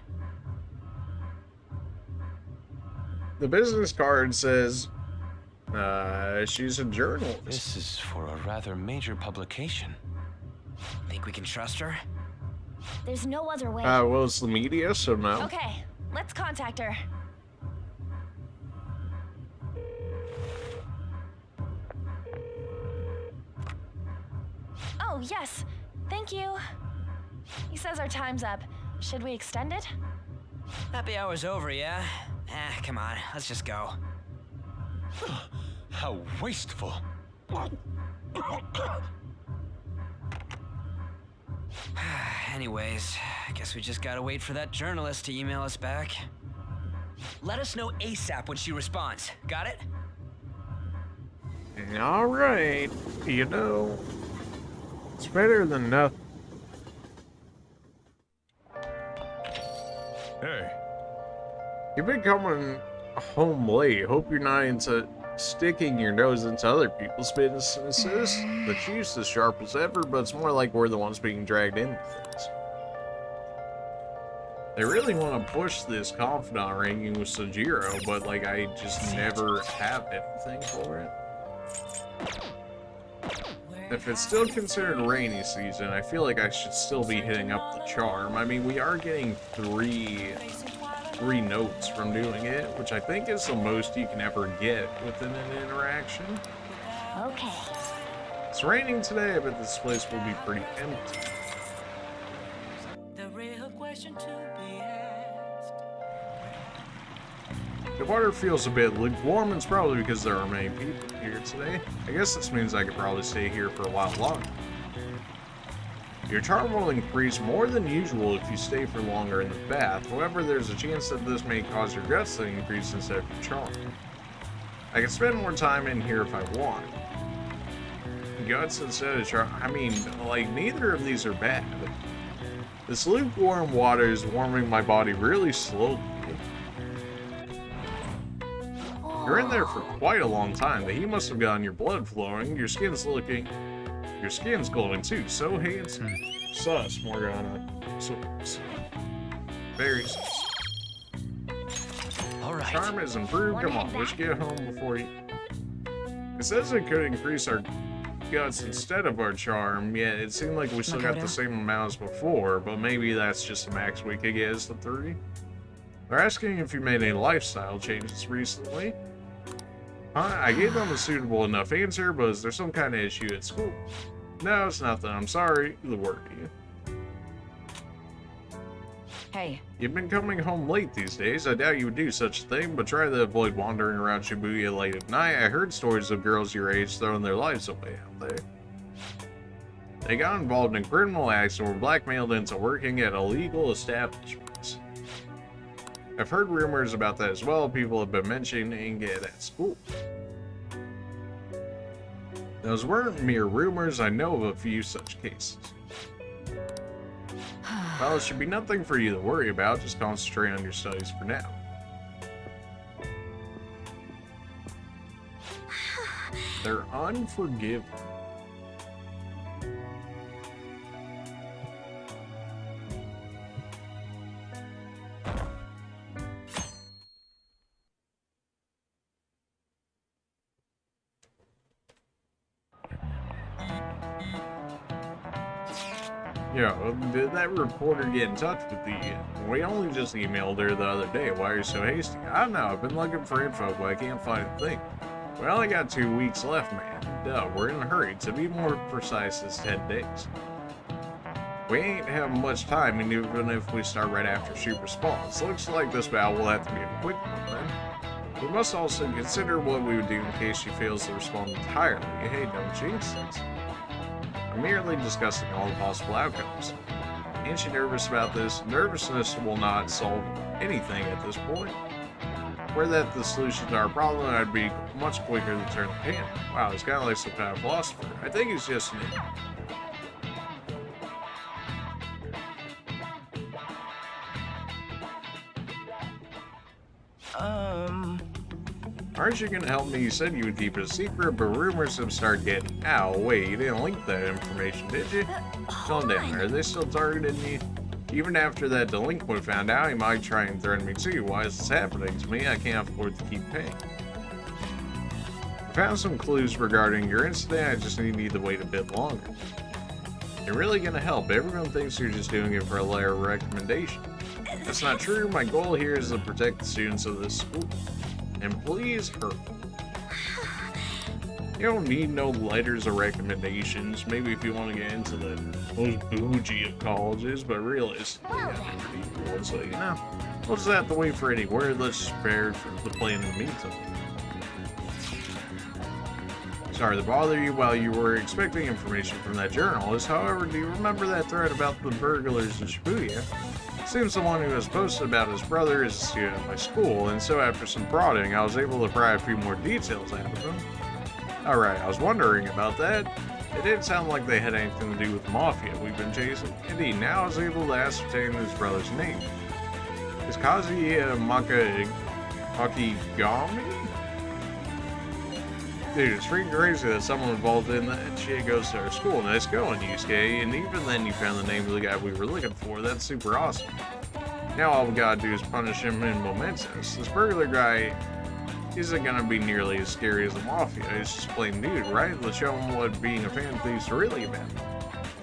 Speaker 1: The business card says she's a journalist.
Speaker 7: This is for a rather major publication.
Speaker 11: Think we can trust her?
Speaker 6: There's no other way.
Speaker 1: Well, it's the media, so no.
Speaker 8: Okay, let's contact her. Oh, yes. Thank you. He says our time's up. Should we extend it?
Speaker 11: Happy hour's over, yeah? Come on, let's just go.
Speaker 7: How wasteful.
Speaker 11: Anyways, I guess we just gotta wait for that journalist to email us back. Let us know ASAP when she responds. Got it?
Speaker 1: All right. You know, it's better than nothing.
Speaker 2: Hey.
Speaker 1: You've been coming home late. Hope you're not into sticking your nose into other people's businesses. The chief's as sharp as ever, but it's more like we're the ones being dragged into things. They really want to push this confidant ranking with Sojiro, but like I just never have anything for it. If it's still considered rainy season, I feel like I should still be hitting up the charm. I mean, we are getting three notes from doing it, which I think is the most you can ever get within an interaction.
Speaker 6: Okay.
Speaker 1: It's raining today, but this place will be pretty empty.
Speaker 9: The real question to be asked.
Speaker 1: The water feels a bit lukewarm, and it's probably because there are many people here today. I guess this means I could probably stay here for a while longer. Your charm will increase more than usual if you stay for longer in the bath. However, there's a chance that this may cause your guts to increase instead of your charm. I can spend more time in here if I want. Guts instead of charm. I mean, like, neither of these are bad. This lukewarm water is warming my body really slowly. You're in there for quite a long time. The heat must have gotten your blood flowing. Your skin's glowing too. So handsome. Sus, Morgana. Sus. Very sus.
Speaker 11: Alright.
Speaker 1: Charm is improved. Come on, let's get home before you... It says it could increase our guts instead of our charm. Yeah, it seemed like we still got the same amount as before, but maybe that's just the max we could get is the 3. They're asking if you made any lifestyle changes recently. I gave them a suitable enough answer, but is there some kind of issue at school? No, it's nothing. I'm sorry. The work you.
Speaker 10: Hey,
Speaker 1: You've been coming home late these days. I doubt you would do such a thing, but try to avoid wandering around Shibuya late at night. I heard stories of girls your age throwing their lives away out there. They got involved in criminal acts and were blackmailed into working at illegal establishments. I've heard rumors about that as well. People have been mentioning it at school. Those weren't mere rumors. I know of a few such cases. Well, it should be nothing for you to worry about. Just concentrate on your studies for now. They're unforgiving. You know, did that reporter get in touch with you? We only just emailed her the other day. Why are you so hasty? I don't know. I've been looking for info, but I can't find a thing. We only got 2 weeks left, man. Duh, we're in a hurry. To be more precise, it's 10 days. We ain't having much time, and even if we start right after she responds, looks like this battle will have to be a quick one, then. We must also consider what we would do in case she fails to respond entirely. Hey, don't jinx it. I'm merely discussing all the possible outcomes. Ain't she nervous about this? Nervousness will not solve anything at this point. Were that the solution to our problem, I'd be much quicker to turn the pan. Wow, he's kind of like some kind of philosopher. I think he's just an idiot. Aren't you gonna help me? You said you would keep it a secret, but rumors have started getting out. Wait, you didn't leak that information, did you? Calm down. Are they still targeting me? Even after that delinquent found out, he might try and threaten me too. Why is this happening to me? I can't afford to keep paying. I found some clues regarding your incident. I just need to wait a bit longer. You're really gonna help. Everyone thinks you're just doing it for a letter of recommendation. That's not true. My goal here is to protect the students of this school. And please hurry. You don't need no letters of recommendations. Maybe if you want to get into the most bougie of colleges, but realistically, so you know, we'll just have to wait for any word. Let's just prepare for the plan in the meantime. Sorry to bother you while you were expecting information from that journalist. However, do you remember that thread about the burglars in Shibuya? Seems the one who has posted about his brother is a student at my school, and so after some prodding, I was able to pry a few more details out of him. Alright, I was wondering about that. It didn't sound like they had anything to do with the Mafia we've been chasing. Indeed, now I was able to ascertain his brother's name. Is Kazi Makigami? Dude, it's freaking crazy that someone involved in that shit goes to our school. Nice going, Yusuke. And even then you found the name of the guy we were looking for. That's super awesome. Now all we gotta do is punish him in mementos. This burglar guy isn't gonna be nearly as scary as the Mafia. He's just plain dude, right? Let's show him what being a fan of thieves is really about.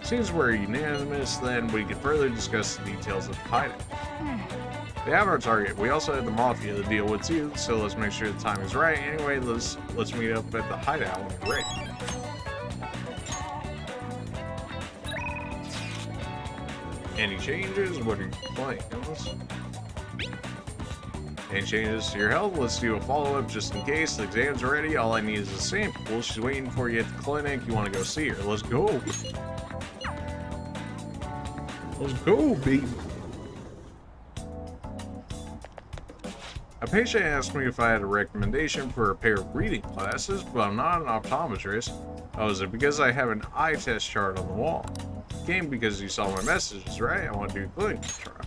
Speaker 1: Seems we're unanimous, then we can further discuss the details of the hideout. We have our target. We also have the Mafia to deal with too, so let's make sure the timing is right. Anyway, let's meet up at the hideout when we're ready. Any changes? What are you playing? Any changes to your health? Let's do a follow-up just in case. The exam's ready. All I need is a sample. She's waiting for you at the clinic. You want to go see her. Let's go. Let's go, baby. A patient asked me if I had a recommendation for a pair of reading glasses, but I'm not an optometrist. Oh, is it because I have an eye test chart on the wall? Came because you saw my messages, right? I want to do a clinical trial.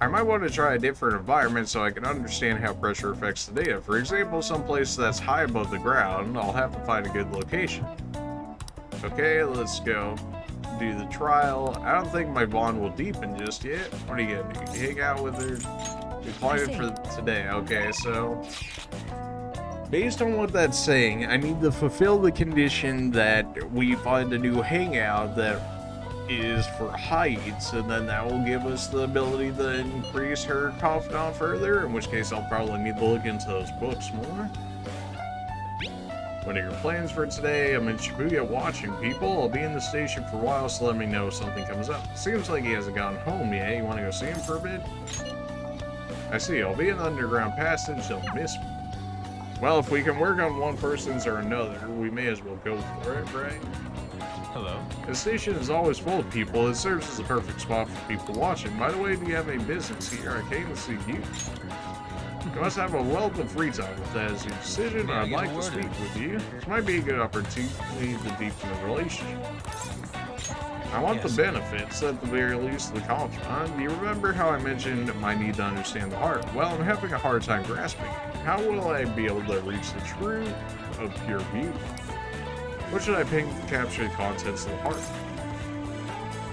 Speaker 1: I might want to try a different environment so I can understand how pressure affects the data. For example, some place that's high above the ground, I'll have to find a good location. Okay, let's go do the trial. I don't think my bond will deepen just yet. What are you gonna do? Hang out with her? Declined for today. Okay, so based on what that's saying, I need to fulfill the condition that we find a new hangout that is for heights, and then that will give us the ability to increase her confidence further, in which case I'll probably need to look into those books more. What are your plans for today? I'm in Shibuya watching people. I'll be in the station for a while, so let me know if something comes up. Seems like he hasn't gone home yet. You want to go see him for a bit? I see. I'll be in the underground passage. They'll miss me. Well, if we can work on one person's or another, we may as well go for it, right?
Speaker 7: Hello.
Speaker 1: The station is always full of people. It serves as the perfect spot for people watching. By the way, do you have any business here? I came to see you. You must have a wealth of free time. If that is your decision, I'd like to speak with you. This might be a good opportunity to deepen the relationship. I want the benefits, at the very least, the confidant. Do you remember how I mentioned my need to understand the heart? Well, I'm having a hard time grasping it. How will I be able to reach the truth of pure beauty? What should I pick to capture the contents of the heart?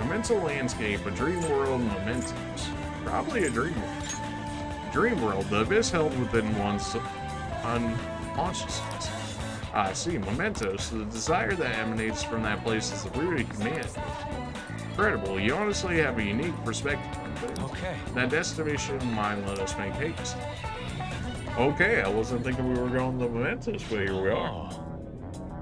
Speaker 1: A mental landscape, a dream world, mementos. Probably a dream world. Dream world, the abyss held within one's unconsciousness. I see, mementos. The desire that emanates from that place is the root of humanity. Incredible. You honestly have a unique perspective on things.
Speaker 7: Okay.
Speaker 1: That destination in mind, let us make haste. Okay, I wasn't thinking we were going the mementos, but here we are.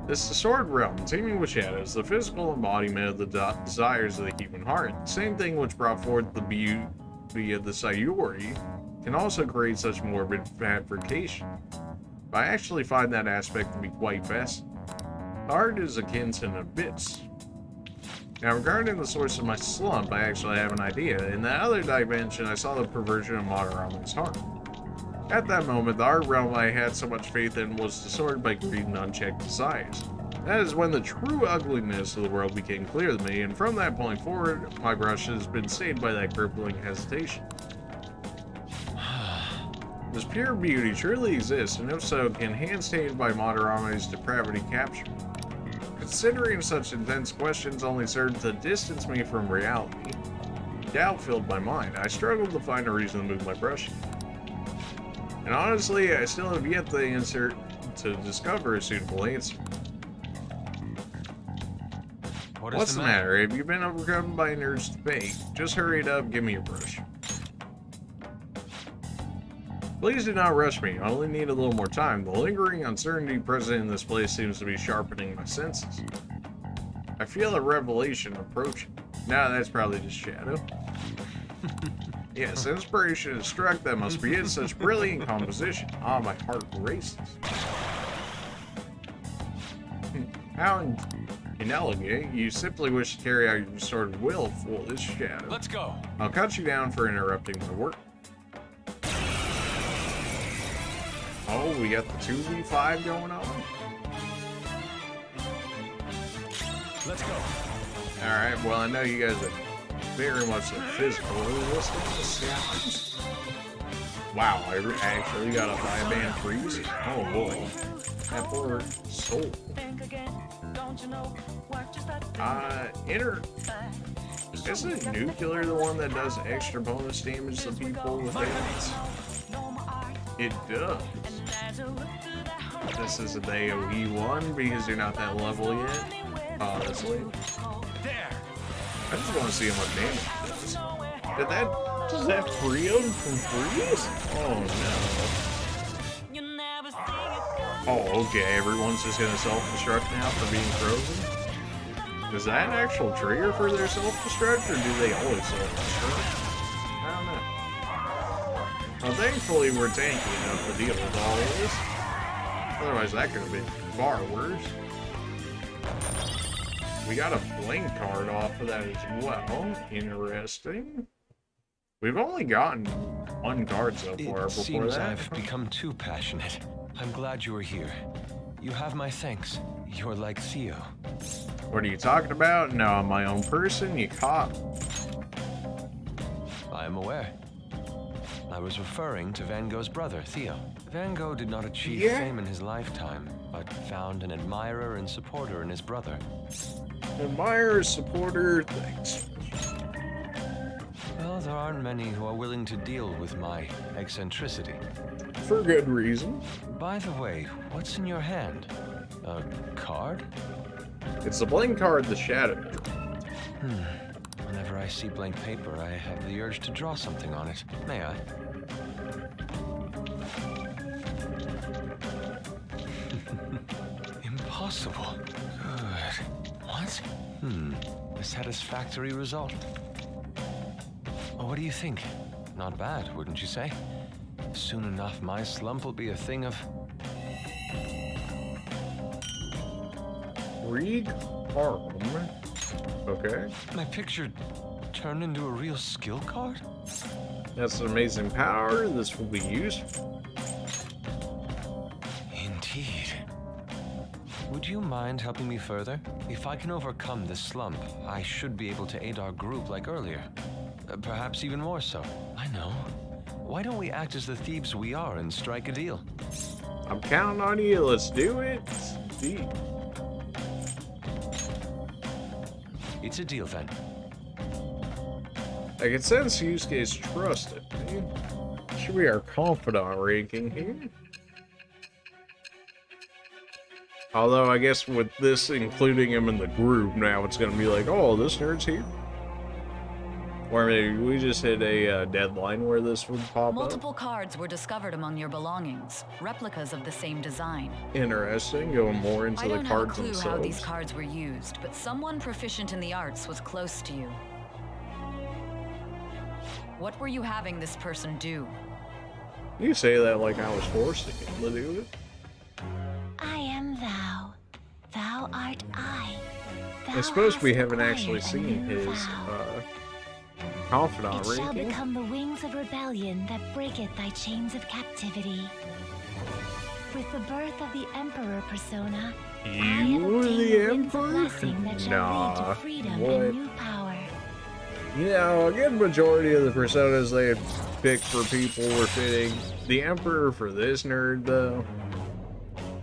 Speaker 1: This distorted realm, teeming with shadows, the physical embodiment of the desires of the human heart, the same thing which brought forth the beauty of the Sayuri, can also create such morbid fabrication. But I actually find that aspect to be quite fascinating. The art is akin to an abyss. Now, regarding the source of my slump, I actually have an idea. In that other dimension, I saw the perversion of Madarame's heart. At that moment, the art realm I had so much faith in was distorted by greed and unchecked desires. That is when the true ugliness of the world became clear to me, and from that point forward, my brush has been stained by that crippling hesitation. Does pure beauty truly exist, and if so, can hands tainted by Madarame's depravity capture? Considering such intense questions only served to distance me from reality. Doubt filled my mind. I struggled to find a reason to move my brush. And honestly, I still have yet to discover a suitable answer. What's the matter? Have you been overcome by an urge to paint? Just hurry it up, give me your brush. Please do not rush me, I only need a little more time. The lingering uncertainty present in this place seems to be sharpening my senses. I feel a revelation approaching. Nah, that's probably just shadow. Yes, inspiration has struck, that must be it. Such brilliant composition. Ah, my heart races. How inelegant. You simply wish to carry out your distorted will, foolish shadow.
Speaker 7: Let's go.
Speaker 1: I'll cut you down for interrupting my work. Oh, we got the 2v5 going on?
Speaker 7: Let's go.
Speaker 1: Alright, well, I know you guys are very much like physical. Wow, I actually got a 5-man freeze? Oh boy. That poor soul. Isn't nuclear the one that does extra bonus damage to people with hits? It does. This isn't the AoE one because you're not that level yet. Honestly. I just want to see how much damage it does. Does that free him from freeze? Oh no. Oh, okay. Everyone's just gonna self-destruct now for being frozen? Is that an actual trigger for their self-destruct, or do they always self-destruct? I don't know. Well, thankfully we're tanky enough to deal with all of this. Otherwise that could have been far worse. We got a blank card off of that as well. Interesting. We've only gotten one card so far.
Speaker 7: It seems I've become too passionate. I'm glad you are here. You have my thanks. You're like Theo.
Speaker 1: What are you talking about? No, I'm my own person. You caught.
Speaker 7: I am aware. I was referring to Van Gogh's brother, Theo. Van Gogh did not achieve fame in his lifetime, but found an admirer and supporter in his brother.
Speaker 1: Admirer, supporter, thanks.
Speaker 7: Well, there aren't many who are willing to deal with my eccentricity.
Speaker 1: For good reason.
Speaker 7: By the way, what's in your hand? A card?
Speaker 1: It's the blank card, the shadow.
Speaker 7: Whenever I see blank paper, I have the urge to draw something on it. May I? Impossible. Good. What? A satisfactory result. Oh, what do you think? Not bad, wouldn't you say? Soon enough, my slump will be a thing of...
Speaker 1: Read harm. Okay.
Speaker 7: My picture turned into a real skill card?
Speaker 1: That's an amazing power. This will be useful.
Speaker 7: Indeed. Would you mind helping me further? If I can overcome this slump, I should be able to aid our group like earlier. Perhaps even more so. I know. Why don't we act as the thieves we are and strike a deal?
Speaker 1: I'm counting on you. Let's do it. Indeed.
Speaker 7: It's a deal then.
Speaker 1: I can sense Yusuke's trust in me. Should be our confidant ranking here. Although, I guess with this including him in the group, now it's gonna be like, oh, this nerd's here. Or maybe we just hit a deadline where this would pop
Speaker 10: Multiple
Speaker 1: up.
Speaker 10: cards were discovered among your belongings, replicas of the same design.
Speaker 1: Interesting, going more into the cards
Speaker 10: I don't have a clue
Speaker 1: themselves.
Speaker 10: how these cards were used, but someone proficient in the arts was close to you. What were you having this person do?
Speaker 1: You say that like I was forced to do it.
Speaker 6: I am thou. Thou art I.
Speaker 1: I suppose we haven't actually seen his confidant
Speaker 6: It shall
Speaker 1: ranking.
Speaker 6: become the wings of rebellion that breaketh thy chains of captivity. With the birth of the Emperor persona, I have
Speaker 1: You
Speaker 6: obtained
Speaker 1: the
Speaker 6: the winds of
Speaker 1: Emperor?
Speaker 6: blessing that shall lead to freedom
Speaker 1: what?
Speaker 6: and new power.
Speaker 1: You know, a good majority of the personas they pick for people were fitting. The Emperor for this nerd, though.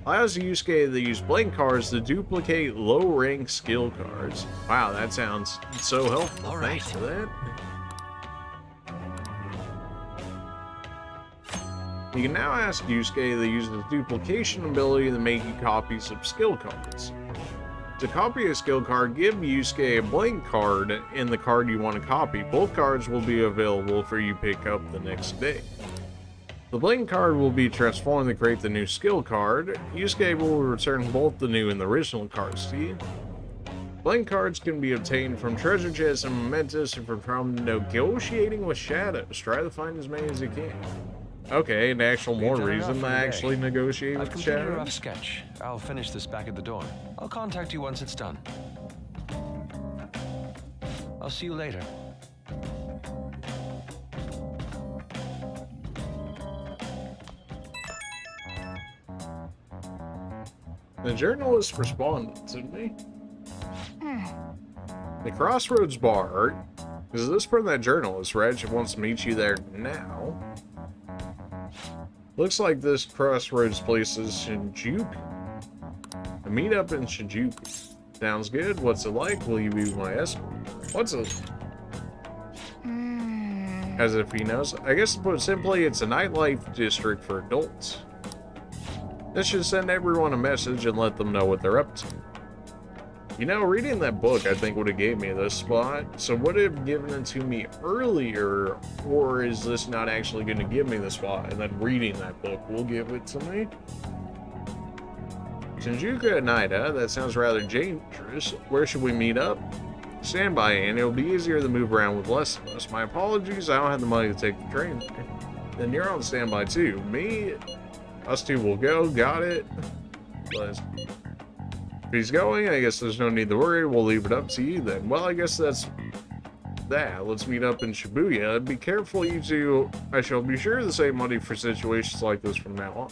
Speaker 1: Allows Yusuke to use blank cards to duplicate low-rank skill cards. Wow, that sounds so helpful.
Speaker 4: All
Speaker 1: Thanks
Speaker 4: right.
Speaker 1: for that. You can now ask Yusuke to use the duplication ability to make you copies of skill cards. To copy a skill card, give Yusuke a blank card and the card you want to copy. Both cards will be available for you to pick up the next day. The blank card will be transformed to create the new skill card. Yusuke will return both the new and the original cards to you. Blank cards can be obtained from treasure chests and mementos and from negotiating with shadows. Try to find as many as you can. Okay, an actual more
Speaker 7: done enough
Speaker 1: reason
Speaker 7: for
Speaker 1: to
Speaker 7: the day.
Speaker 1: actually negotiate
Speaker 7: I've
Speaker 1: with
Speaker 7: completed a rough
Speaker 1: shadows.
Speaker 7: sketch. I'll finish this back at the dorm. I'll contact you once it's done. I'll see you later.
Speaker 1: The journalist responded to me. The Crossroads Bar. Is this from that journalist? Reg wants to meet you there now. Looks like this Crossroads place is Shinjuku. A meetup in Shinjuku. Sounds good. What's it like? Will you be my escort? What's it? As if he knows. I guess to put simply, it's a nightlife district for adults. This should send everyone a message and let them know what they're up to. You know, reading that book, I think would have gave me this spot. So would it have given it to me earlier, or is this not actually going to give me the spot? And then reading that book will give it to me? Shinjuku at night, huh? That sounds rather dangerous. Where should we meet up? Stand by, and it'll be easier to move around with less of us. My apologies, I don't have the money to take the train. Then you're on standby too. Me? Us two will go, got it. But if he's going, I guess there's no need to worry. We'll leave it up to you then. Well, I guess that's that. Let's meet up in Shibuya. Be careful, you two. I shall be sure to save money for situations like this from now on.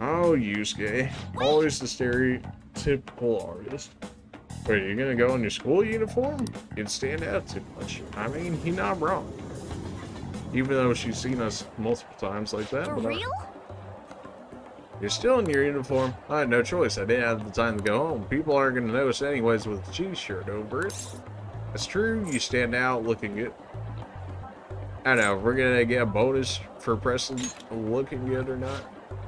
Speaker 1: Oh, Yusuke. Always the stereotypical artist. Wait, are you gonna go in your school uniform? You'd stand out too much. I mean, he's not wrong. Even though she's seen us multiple times like that.
Speaker 6: For
Speaker 1: but
Speaker 6: real?
Speaker 1: You're still in your uniform. I had no choice. I didn't have the time to go home. People aren't going to notice anyways with a G-shirt over it. That's true. You stand out looking good. I don't know if we're going to get a bonus for Preston looking good or not.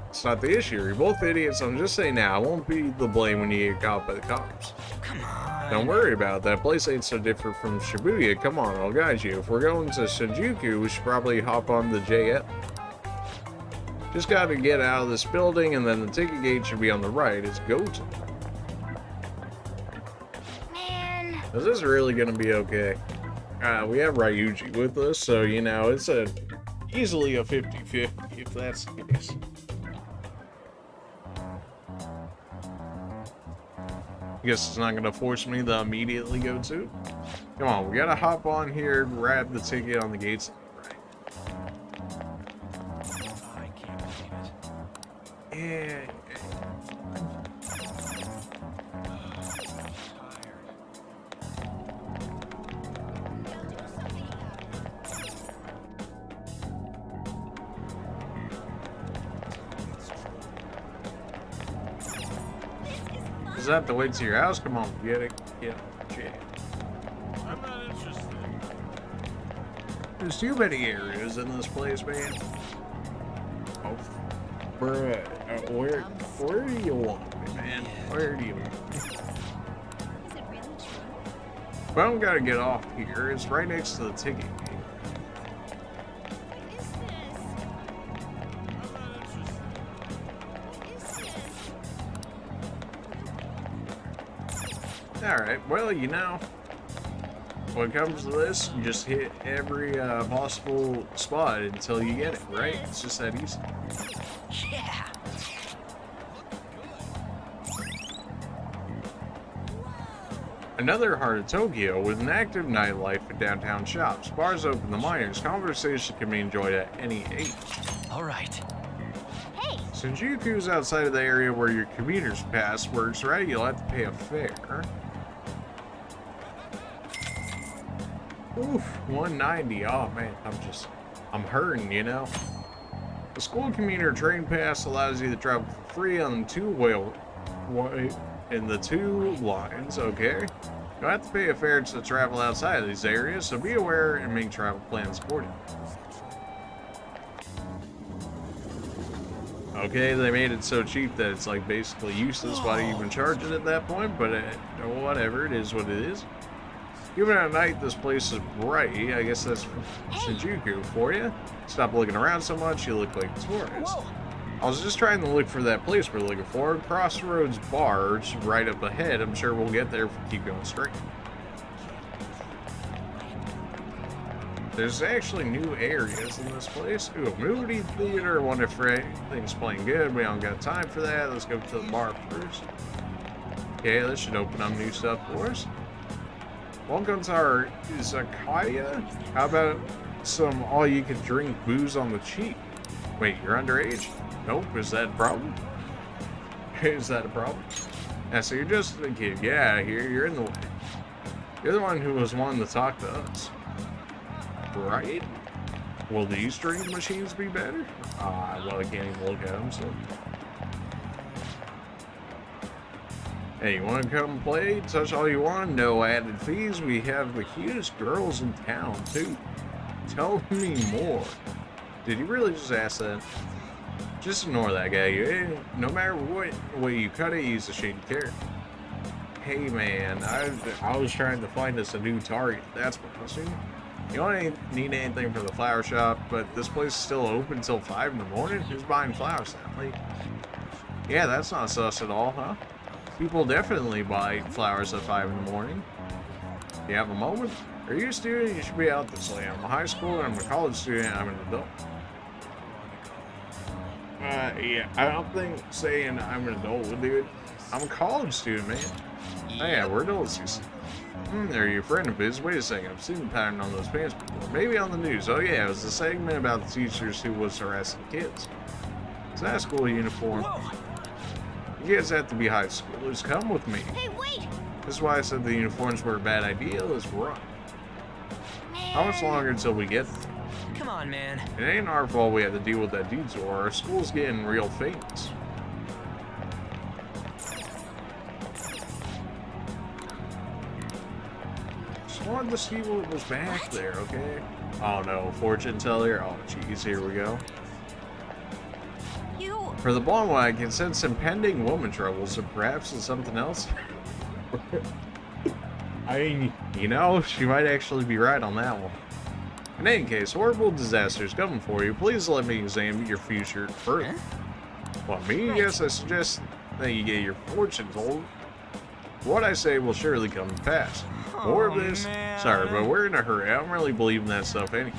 Speaker 1: It's not the issue. You're both idiots. I'm just saying now. I won't be the blame when you get caught by the cops.
Speaker 11: Come on.
Speaker 1: Don't worry about it. That place ain't so different from Shibuya. Come on, I'll guide you. If we're going to Shinjuku, we should probably hop on the JF. Just gotta get out of this building, and then the ticket gate should be on the right. It's go-to.
Speaker 6: Man.
Speaker 1: Is this really gonna be okay? We have Ryuji with us, so, you know, it's easily a 50-50 if that's the case. I guess it's not gonna force me to immediately go to. Come on, we gotta hop on here, grab the ticket on the gates.
Speaker 2: I can't believe it.
Speaker 1: Yeah. Is that the way to your house? Come on, get it. Yeah.
Speaker 12: I'm not interested.
Speaker 1: There's too many areas in this place, man. Oh. Bruh, where do you want me, man? Where do you want me?
Speaker 6: Is it really true?
Speaker 1: But I'm gotta get off here. It's right next to the ticket gate.
Speaker 6: What is this? What is this?
Speaker 1: Alright, well, you know, when it comes to this, you just hit every possible spot until you get it, right? It's just that easy.
Speaker 4: Yeah.
Speaker 1: Another heart of Tokyo with an active nightlife and downtown shops, bars open to minors, conversation can be enjoyed at any age.
Speaker 4: All right.
Speaker 6: Hey,
Speaker 1: Shinjuku's outside of the area where your commuter's pass works, right? You'll have to pay a fare. Oof, 190. Oh man, I'm hurting, you know. The school commuter train pass allows you to travel for free on the two lines, okay? You'll have to pay a fare to travel outside of these areas, so be aware and make travel plans accordingly. Okay, they made it so cheap that it's like basically useless. Why do you even charge it at that point? But whatever, it is what it is. Even at night, this place is bright. I guess that's Shinjuku for you. Stop looking around so much, you look like a tourist.
Speaker 4: Whoa.
Speaker 1: I was just trying to look for that place we're looking for. Crossroads Bars, right up ahead. I'm sure we'll get there if we keep going straight. There's actually new areas in this place. Ooh, a movie theater. Wonder if everything's playing good. We don't got time for that. Let's go to the bar first. Okay, that should open up new stuff for us. Welcome to our izakaya. How about some all-you-can-drink booze on the cheap? Wait, you're underage? Nope. Is that a problem? Is that a problem? Yeah, so you're just a kid. Get out of here. You're in the way. You're the one who was wanting to talk to us. Right? Will these drink machines be better? Well, I can't even look at them, so. Hey, you want to come play? Touch all you want. No added fees. We have the cutest girls in town, too. Tell me more. Did you really just ask that? Just ignore that guy. No matter what way you cut it, he's a shady character. Hey man, I was trying to find us a new target. That's what I was doing. You don't need anything from the flower shop, but this place is still open until 5 in the morning? Who's buying flowers that late? Yeah, that's not sus at all, huh? People definitely buy flowers at 5 in the morning. You have a moment? Are you a student? You should be out this late. I'm a high schooler, I'm a college student, I'm an adult. Yeah, I don't think saying I'm an adult would do it. I'm a college student, man. Oh yeah, we're adults, you see. Are you a friend of his? Wait a second, I've seen the pattern on those pants before. Maybe on the news. Oh yeah, it was a segment about the teachers who was harassing kids. Is that a school uniform?
Speaker 4: Whoa.
Speaker 1: You guys have to be high schoolers. Come with me.
Speaker 6: hey, wait!
Speaker 1: This is why I said the uniforms were a bad idea. Let's run. How much longer until we get there?
Speaker 11: Come on, man.
Speaker 1: It ain't our fault we had to deal with that detour. Our school's getting real famous. Just wanted to see what was back there, okay? Oh no, fortune teller. Oh jeez, here we go.
Speaker 3: You...
Speaker 1: For the blonde one, I can sense impending woman troubles, or perhaps it's something else. I mean, you know, she might actually be right on that one. In any case, horrible disasters coming for you. Please let me examine your future further. Well, me, yes, I suggest that you get your fortune told. What I say will surely come to pass. More of this?
Speaker 11: Man.
Speaker 1: Sorry, but we're in a hurry. I don't really believe in that stuff anyways.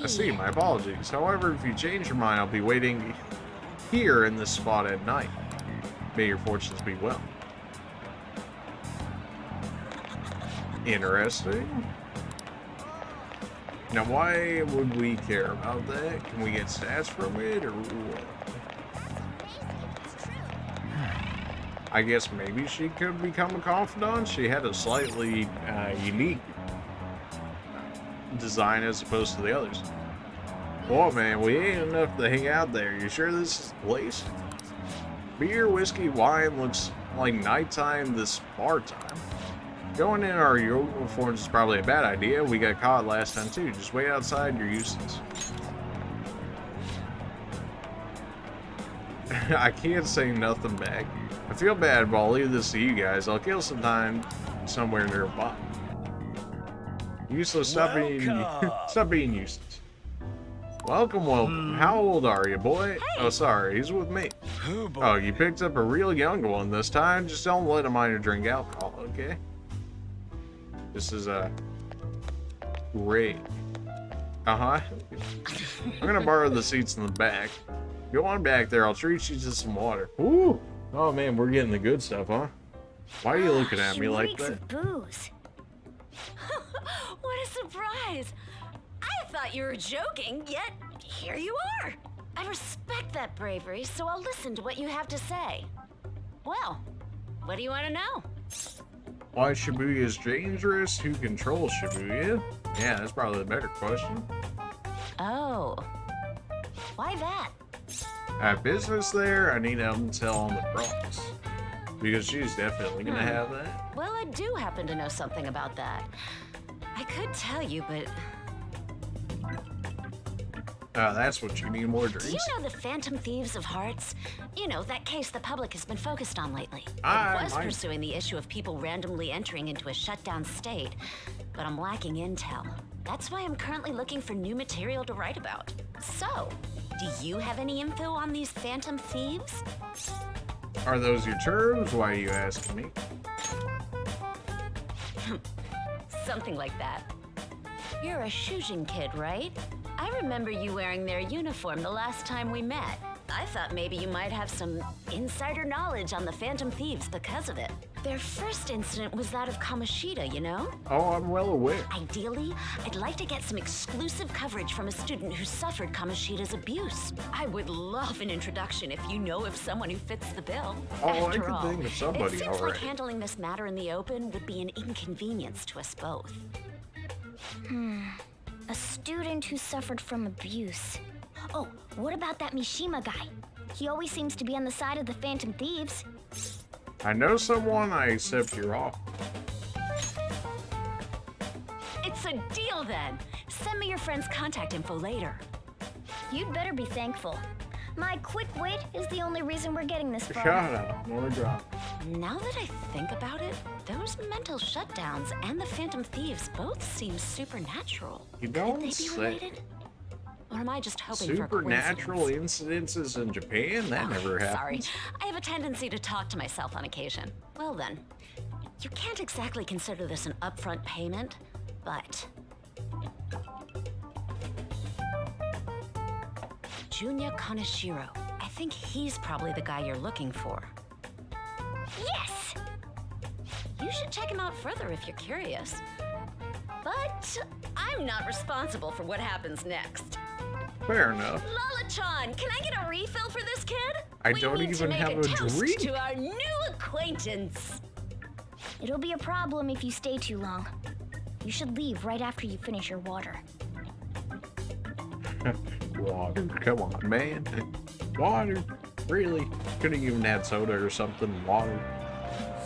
Speaker 1: I see, my apologies. However, if you change your mind, I'll be waiting here in this spot at night. May your fortunes be well. Interesting. Now, why would we care about that? Can we get stats from it, or what? I guess maybe she could become a confidant. She had a slightly unique design as opposed to the others. Well, man, we ain't enough to hang out there. You sure this is the place? Beer, whiskey, wine looks like nighttime this bar time. Going in our uniforms is probably a bad idea. We got caught last time too. Just wait outside, you're useless. I can't say nothing back. I feel bad, but I'll leave this to you guys. I'll kill some time somewhere nearby. Useless, stop being useless. Welcome. How old are you, boy? Hey. Oh, sorry, he's with me. Oh, you picked up a real young one this time. Just don't let a minor drink alcohol, okay? This is great. I'm gonna borrow the seats in the back. Go on back there. I'll treat you to some water. Ooh. Oh man, we're getting the good stuff, huh? Why are you looking at me like that?
Speaker 6: Of booze.
Speaker 10: What a surprise! I thought you were joking, yet here you are. I respect that bravery, so I'll listen to what you have to say. Well, what do you want to know?
Speaker 1: Why Shibuya is dangerous? Who controls Shibuya? Yeah, that's probably the better question.
Speaker 10: Oh. Why that?
Speaker 1: I have business there. I need help tell on the cross. Because she's definitely gonna have that.
Speaker 10: Well, I do happen to know something about that. I could tell you, but...
Speaker 1: That's what you need, more drinks.
Speaker 10: Do you know the Phantom Thieves of Hearts? You know, that case the public has been focused on lately. I was pursuing the issue of people randomly entering into a shutdown state, but I'm lacking intel. That's why I'm currently looking for new material to write about. So, do you have any info on these Phantom Thieves?
Speaker 1: Are those your terms? Why are you asking me?
Speaker 10: Something like that. You're a Shujin kid, right? I remember you wearing their uniform the last time we met. I thought maybe you might have some insider knowledge on the Phantom Thieves because of it. Their first incident was that of Kamoshida, you know?
Speaker 1: Oh, I'm well aware.
Speaker 10: Ideally, I'd like to get some exclusive coverage from a student who suffered Kamoshida's abuse. I would love an introduction if you know of someone who fits the bill.
Speaker 1: Oh,
Speaker 10: After
Speaker 1: I can think of somebody
Speaker 10: it seems
Speaker 1: already.
Speaker 10: like handling this matter in the open would be an inconvenience to us both.
Speaker 6: A student who suffered from abuse. Oh, what about that Mishima guy? He always seems to be on the side of the Phantom Thieves.
Speaker 1: I know someone. I accept your offer.
Speaker 10: It's a deal then. Send me your friend's contact info later.
Speaker 6: You'd better be thankful. My quick wit is the only reason we're getting this far.
Speaker 1: Shut up. More drop.
Speaker 10: Now that I think about it, those mental shutdowns and the Phantom Thieves both seem supernatural.
Speaker 1: You don't
Speaker 10: Could they be
Speaker 1: say.
Speaker 10: related? Or am I just hoping for a
Speaker 1: Supernatural
Speaker 10: coincidence?
Speaker 1: incidences in Japan? That never happened.
Speaker 10: Sorry, I have a tendency to talk to myself on occasion. Well then, you can't exactly consider this an upfront payment, but... Junya Kaneshiro. I think he's probably the guy you're looking for.
Speaker 6: Yes!
Speaker 10: You should check him out further if you're curious. But I'm not responsible for what happens next.
Speaker 1: Fair enough.
Speaker 10: Lala-chan, can I get a refill for this kid?
Speaker 1: I don't even have a
Speaker 10: toast
Speaker 1: drink.
Speaker 10: To our new acquaintance.
Speaker 6: It'll be a problem if you stay too long. You should leave right after you finish your water.
Speaker 1: Water. Come on, man. Water. Really? Couldn't even had soda or something. Water.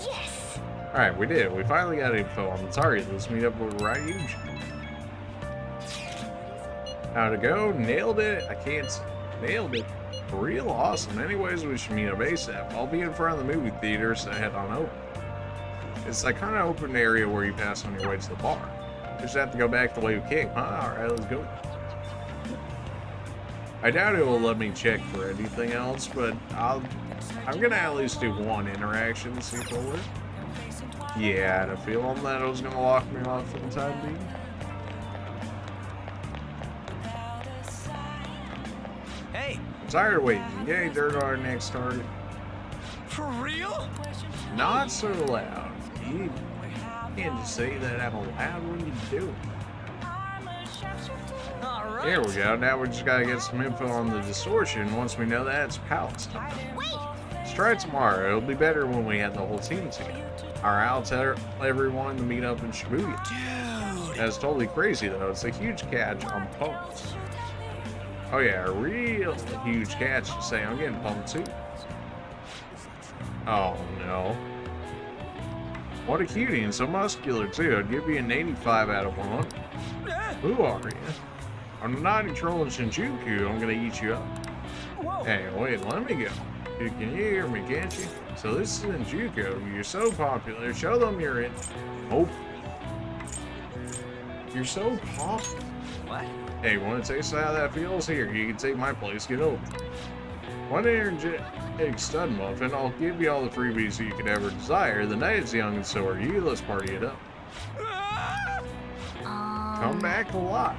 Speaker 6: Yes!
Speaker 1: Alright, we did. We finally got info on the target. Let's meet up with Ryuji. How'd it go? Nailed it. I can't say. Nailed it. Real awesome. Anyways, we should meet up ASAP. I'll be in front of the movie theater, so head on over. It's that kind of open area where you pass on your way to the bar. Just have to go back the way we came, huh? Alright, let's go. I doubt it will let me check for anything else, but I'm gonna at least do one interaction to see if it'll work. Yeah, I had a feeling that it was gonna lock me off for the time being.
Speaker 4: Hey!
Speaker 1: I'm tired of waiting. Yay, dirt our next target.
Speaker 4: For real?
Speaker 1: Not so loud. You can't just say that out loud when you do it.
Speaker 4: All right.
Speaker 1: There we go. Now we just gotta get some info on the distortion. Once we know that, it's palace time.
Speaker 6: Wait!
Speaker 1: Let's try it tomorrow. It'll be better when we have the whole team together. Alright, I'll tell everyone to meet up in Shibuya.
Speaker 4: Dude!
Speaker 1: That's totally crazy though. It's a huge catch on pumps. Oh yeah, a real huge catch to say I'm getting pumped too. Oh no. What a cutie, and so muscular too. I'd give you an 85 out of 100. Who are you? I'm not trolling Shinjuku. I'm gonna eat you up.
Speaker 4: Whoa.
Speaker 1: Hey, wait, let me go. You can hear me, can't you? So this is in JUCO. You're so popular. Show them you're in. Oh. You're so popular.
Speaker 11: What?
Speaker 1: Hey, want to taste how that feels? Here, you can take my place. Get over. One energetic stud muffin. I'll give you all the freebies you could ever desire. The night is young and so are you. Let's party it up. Come back alive.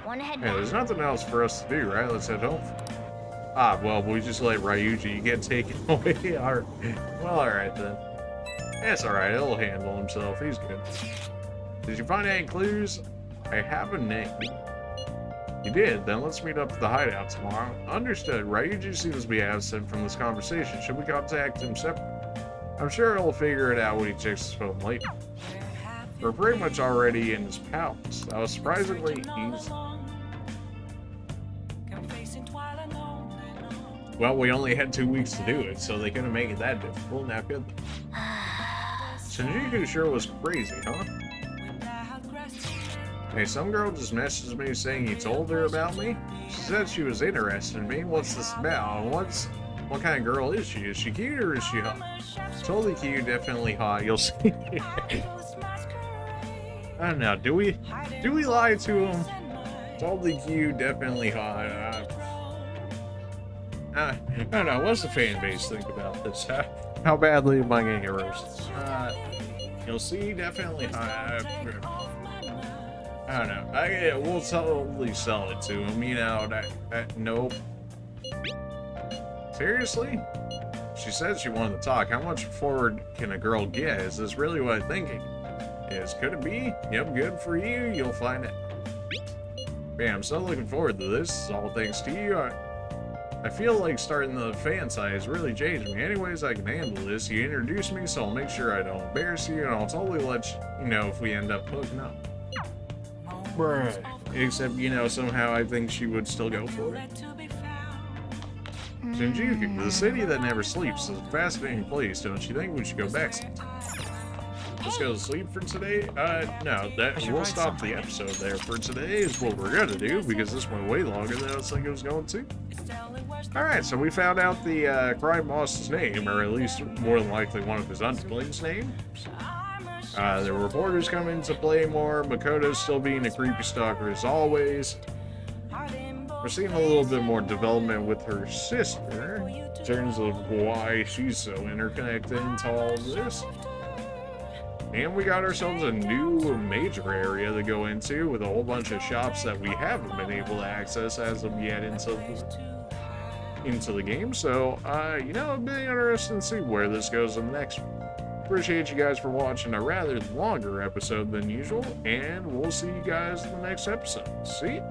Speaker 6: Wanna head
Speaker 1: Hey,
Speaker 6: back?
Speaker 1: there's nothing else for us to do, right? Let's head home. Ah, well, we just let Ryuji. You can't take it away. Well, alright then. That's alright. He'll handle himself. He's good. Did you find any clues? I have a name. You did? Then let's meet up at the hideout tomorrow. Understood. Ryuji seems to be absent from this conversation. Should we contact him separately? I'm sure he'll figure it out when he checks his phone later. We're pretty much already in his palace. Surprisingly, he's... Well, we only had 2 weeks to do it, so they couldn't make it that difficult. Now, could they? Shinjuku sure was crazy, huh? Hey, some girl just messaged me saying you told her about me. She said she was interested in me. What's this about? What kind of girl is she? Is she cute or is she hot? Totally cute, definitely hot. You'll see. I don't know. Do we lie to him? Totally cute, definitely hot. I don't know. What's the fan base think about this? How badly am I gonna get roasted? You'll see, definitely hot. I don't know. We'll totally sell it to him. You know, nope. Seriously? She said she wanted to talk. How much forward can a girl get? Is this really what I'm thinking? Yes, could it be? Yep, good for you. You'll find it. Man, I'm so looking forward to this. All thanks to you. I feel like starting the fan side has really changed me. Anyways, I can handle this. You introduced me, so I'll make sure I don't embarrass you, and I'll totally let you know if we end up hooking up. Right. Except, you know, somehow I think she would still go for it. Shinjuku, the city that never sleeps, is a fascinating place. Don't you think we should go back sometime? Let's go to sleep for today? No, we'll stop the episode there for today is what we're gonna do, because this went way longer than I was thinking it was going to. Alright, so we found out the crime boss's name, or at least more than likely one of his underlings' name. The reporters come into play more. Makoto's still being a creepy stalker as always. We're seeing a little bit more development with her sister in terms of why she's so interconnected into all of this. And we got ourselves a new major area to go into with a whole bunch of shops that we haven't been able to access as of yet into the game. So, you know, it'd be interesting to see where this goes in the next one. Appreciate you guys for watching a rather longer episode than usual, and we'll see you guys in the next episode. See ya.